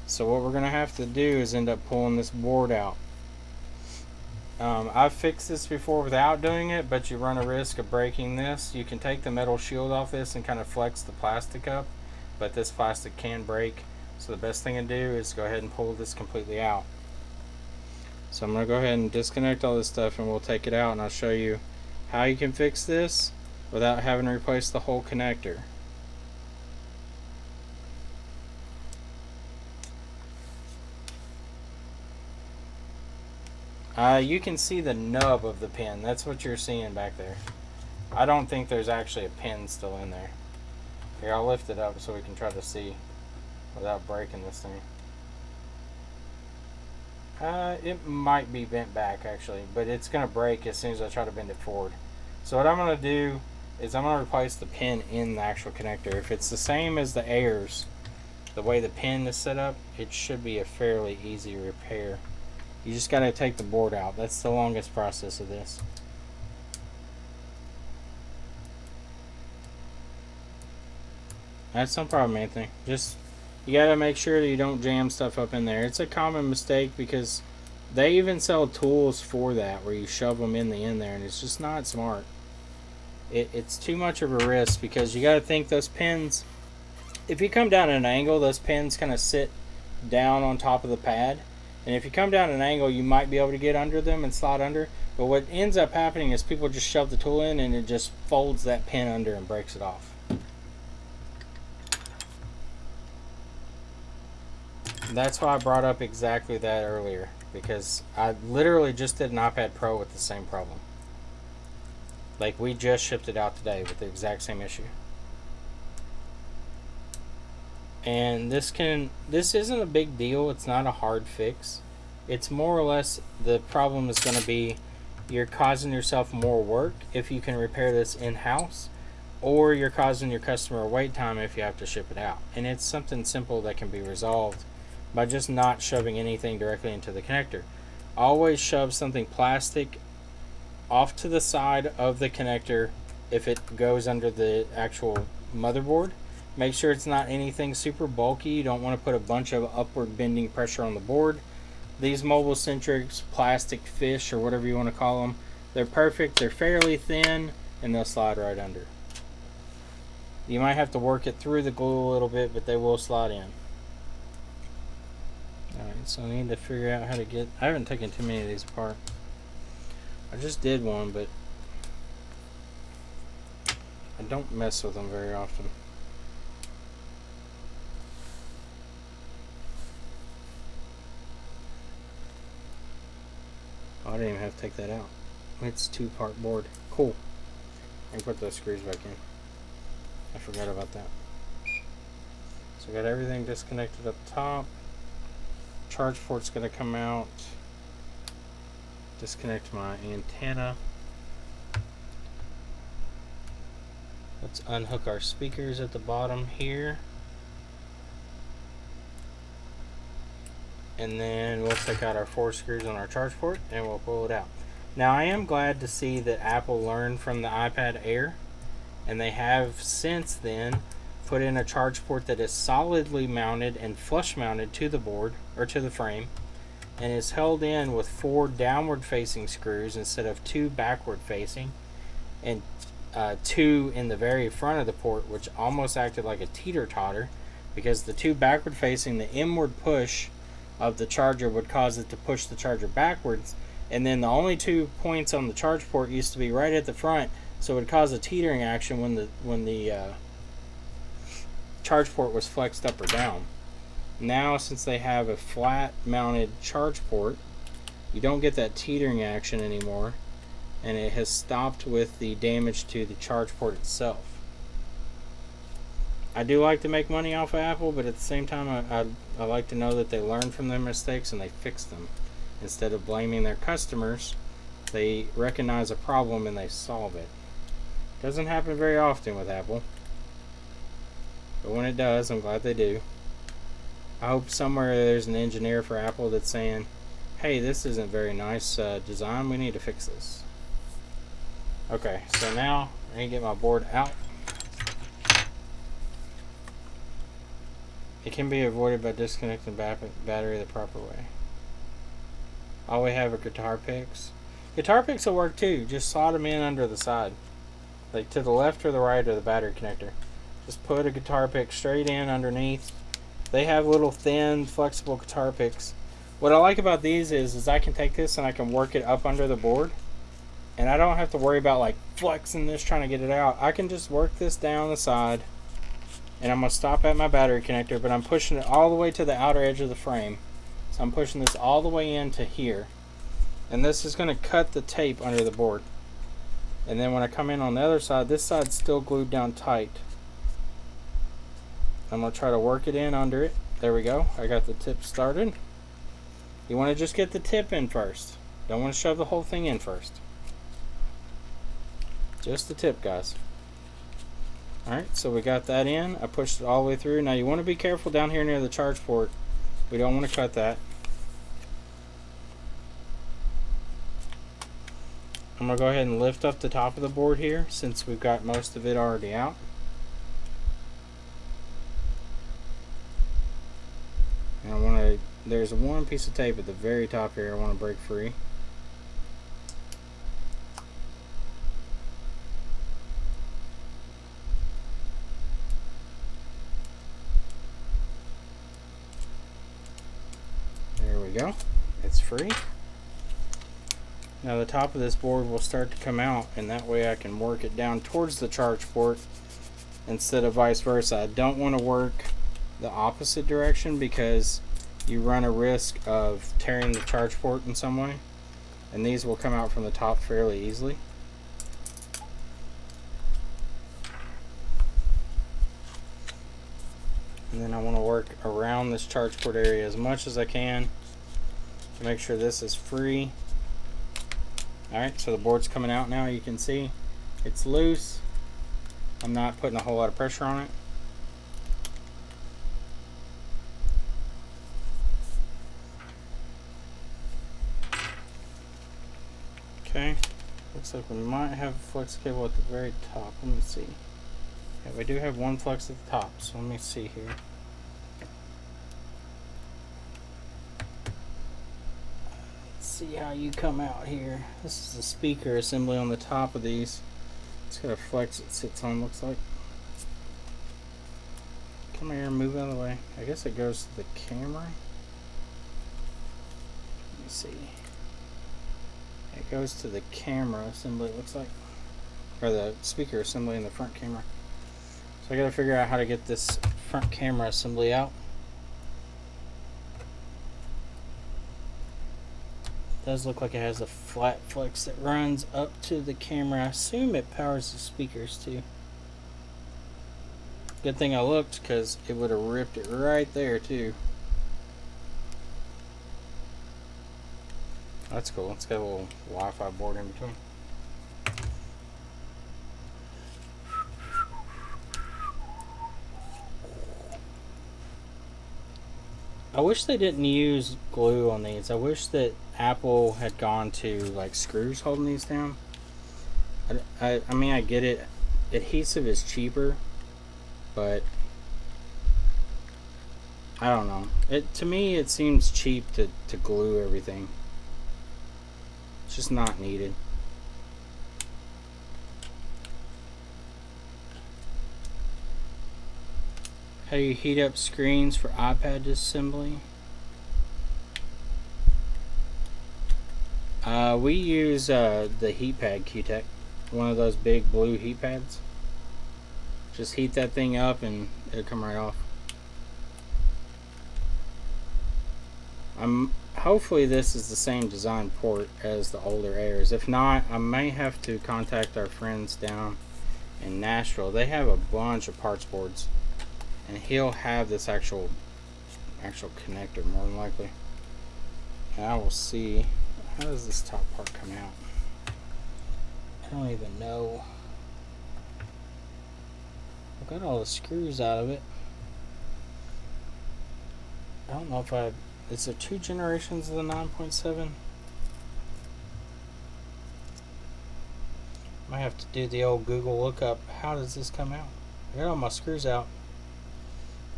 A: So what we're going to have to do is end up pulling this board out. I've fixed this before without doing it, but you run a risk of breaking this. You can take the metal shield off this and kind of flex the plastic up, but this plastic can break. So the best thing to do is go ahead and pull this completely out. So I'm going to go ahead and disconnect all this stuff, and we'll take it out, and I'll show you how you can fix this without having to replace the whole connector. You can see the nub of the pin. That's what you're seeing back there. I don't think there's actually a pin still in there. Here, I'll lift it up so we can try to see without breaking this thing. It might be bent back actually, but it's going to break as soon as I try to bend it forward. So what I'm going to do is I'm going to replace the pin in the actual connector. If it's the same as the airs, the way the pin is set up, it should be a fairly easy repair. You just got to take the board out. That's the longest process of this. That's no problem, Anthony. Just, you got to make sure that you don't jam stuff up in there. It's a common mistake because they even sell tools for that where you shove them in the end there, and it's just not smart. It's too much of a risk because you got to think those pins, if you come down at an angle, those pins kind of sit down on top of the pad. And if you come down at an angle, you might be able to get under them and slide under. But what ends up happening is people just shove the tool in and it just folds that pin under and breaks it off. That's why I brought up exactly that earlier, because I literally just did an iPad Pro with the same problem. Like, we just shipped it out today with the exact same issue. And this isn't a big deal. It's not a hard fix. It's more or less the problem is going to be you're causing yourself more work if you can repair this in-house, or you're causing your customer wait time if you have to ship it out. And it's something simple that can be resolved by just not shoving anything directly into the connector. Always shove something plastic off to the side of the connector if it goes under the actual motherboard. Make sure it's not anything super bulky. You don't want to put a bunch of upward bending pressure on the board. These mobile centrics, plastic fish, or whatever you want to call them, they're perfect. They're fairly thin and they'll slide right under. You might have to work it through the glue a little bit, but they will slide in. Alright, so I need to figure out how to get... I haven't taken too many of these apart. I just did one, but I don't mess with them very often. Oh, I didn't even have to take that out. It's 2-part board. Cool. I can put those screws back in. I forgot about that. So I got everything disconnected up top. Charge port's going to come out. Disconnect my antenna. Let's unhook our speakers at the bottom here. And then we'll take out our 4 screws on our charge port and we'll pull it out. Now I am glad to see that Apple learned from the iPad Air, and they have since then put in a charge port that is solidly mounted and flush mounted to the board or to the frame, and is held in with 4 downward facing screws instead of 2 backward facing, and 2 in the very front of the port, which almost acted like a teeter-totter because the 2 backward facing, the inward push of the charger would cause it to push the charger backwards, and then the only 2 points on the charge port used to be right at the front, so it would cause a teetering action when the charge port was flexed up or down. Now, since they have a flat mounted charge port, you don't get that teetering action anymore, and it has stopped with the damage to the charge port itself. I do like to make money off of Apple, but at the same time I like to know that they learn from their mistakes and they fix them. Instead of blaming their customers, they recognize a problem and they solve it. Doesn't happen very often with Apple, but when it does, I'm glad they do. I hope somewhere there's an engineer for Apple that's saying, hey, this isn't very nice design, we need to fix this. Okay, so now I need to get my board out. It can be avoided by disconnecting the battery the proper way. All we have are guitar picks. Guitar picks will work too, just slot them in under the side. Like to the left or the right of the battery connector. Just put a guitar pick straight in underneath. They have little thin, flexible guitar picks. What I like about these is I can take this and I can work it up under the board. And I don't have to worry about like flexing this trying to get it out. I can just work this down the side, and I'm going to stop at my battery connector, but I'm pushing it all the way to the outer edge of the frame. So I'm pushing this all the way into here, and this is going to cut the tape under the board. And then when I come in on the other side, this side's still glued down tight. I'm going to try to work it in under it. There we go. I got the tip started. You want to just get the tip in first. Don't want to shove the whole thing in first. Just the tip, guys. Alright, so we got that in. I pushed it all the way through. Now you want to be careful down here near the charge port. We don't want to cut that. I'm going to go ahead and lift up the top of the board here since we've got most of it already out. And I want to, there's one piece of tape at the very top here I want to break free. There we go. It's free. Now the top of this board will start to come out, and that way I can work it down towards the charge port instead of vice versa. I don't want to work the opposite direction because you run a risk of tearing the charge port in some way, and these will come out from the top fairly easily. And then I want to work around this charge port area as much as I can to make sure this is free. Alright, so the board's coming out now. You can see it's loose. I'm not putting a whole lot of pressure on it. Okay, looks like we might have a flex cable at the very top. Let me see. Yeah, we do have one flex at the top, so let me see here. See how you come out here. This is the speaker assembly on the top of these. It's got a flex it sits on, looks like. Come here and move out of the way. I guess it goes to the camera. Let me see. It goes to the camera assembly, it looks like. Or the speaker assembly in the front camera. So I gotta figure out how to get this front camera assembly out. Does look like it has a flat flex that runs up to the camera. I assume it powers the speakers too. Good thing I looked because it would have ripped it right there too. That's cool. It's got a little Wi-Fi board in between. I wish they didn't use glue on these. I wish that Apple had gone to like screws holding these down. I mean, I get it. Adhesive is cheaper, but I don't know. To me, it seems cheap to glue everything. It's just not needed. How do you heat up screens for iPad assembly? We use the heat pad Q-Tech, one of those big blue heat pads. Just heat that thing up and it'll come right off. Hopefully this is the same design port as the older Airs. If not, I may have to contact our friends down in Nashville. They have a bunch of parts boards, and he'll have this actual connector more than likely. And I will see. How does this top part come out? I don't even know. I've got all the screws out of it. I don't know if is there 2 generations of the 9.7? Might have to do the old Google lookup. How does this come out? I got all my screws out.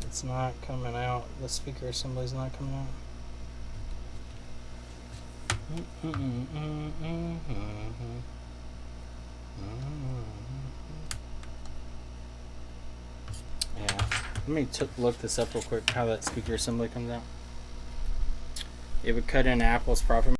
A: It's not coming out. The speaker assembly is not coming out. Yeah, let me look this up real quick, how that speaker assembly comes out. It would cut in Apple's profit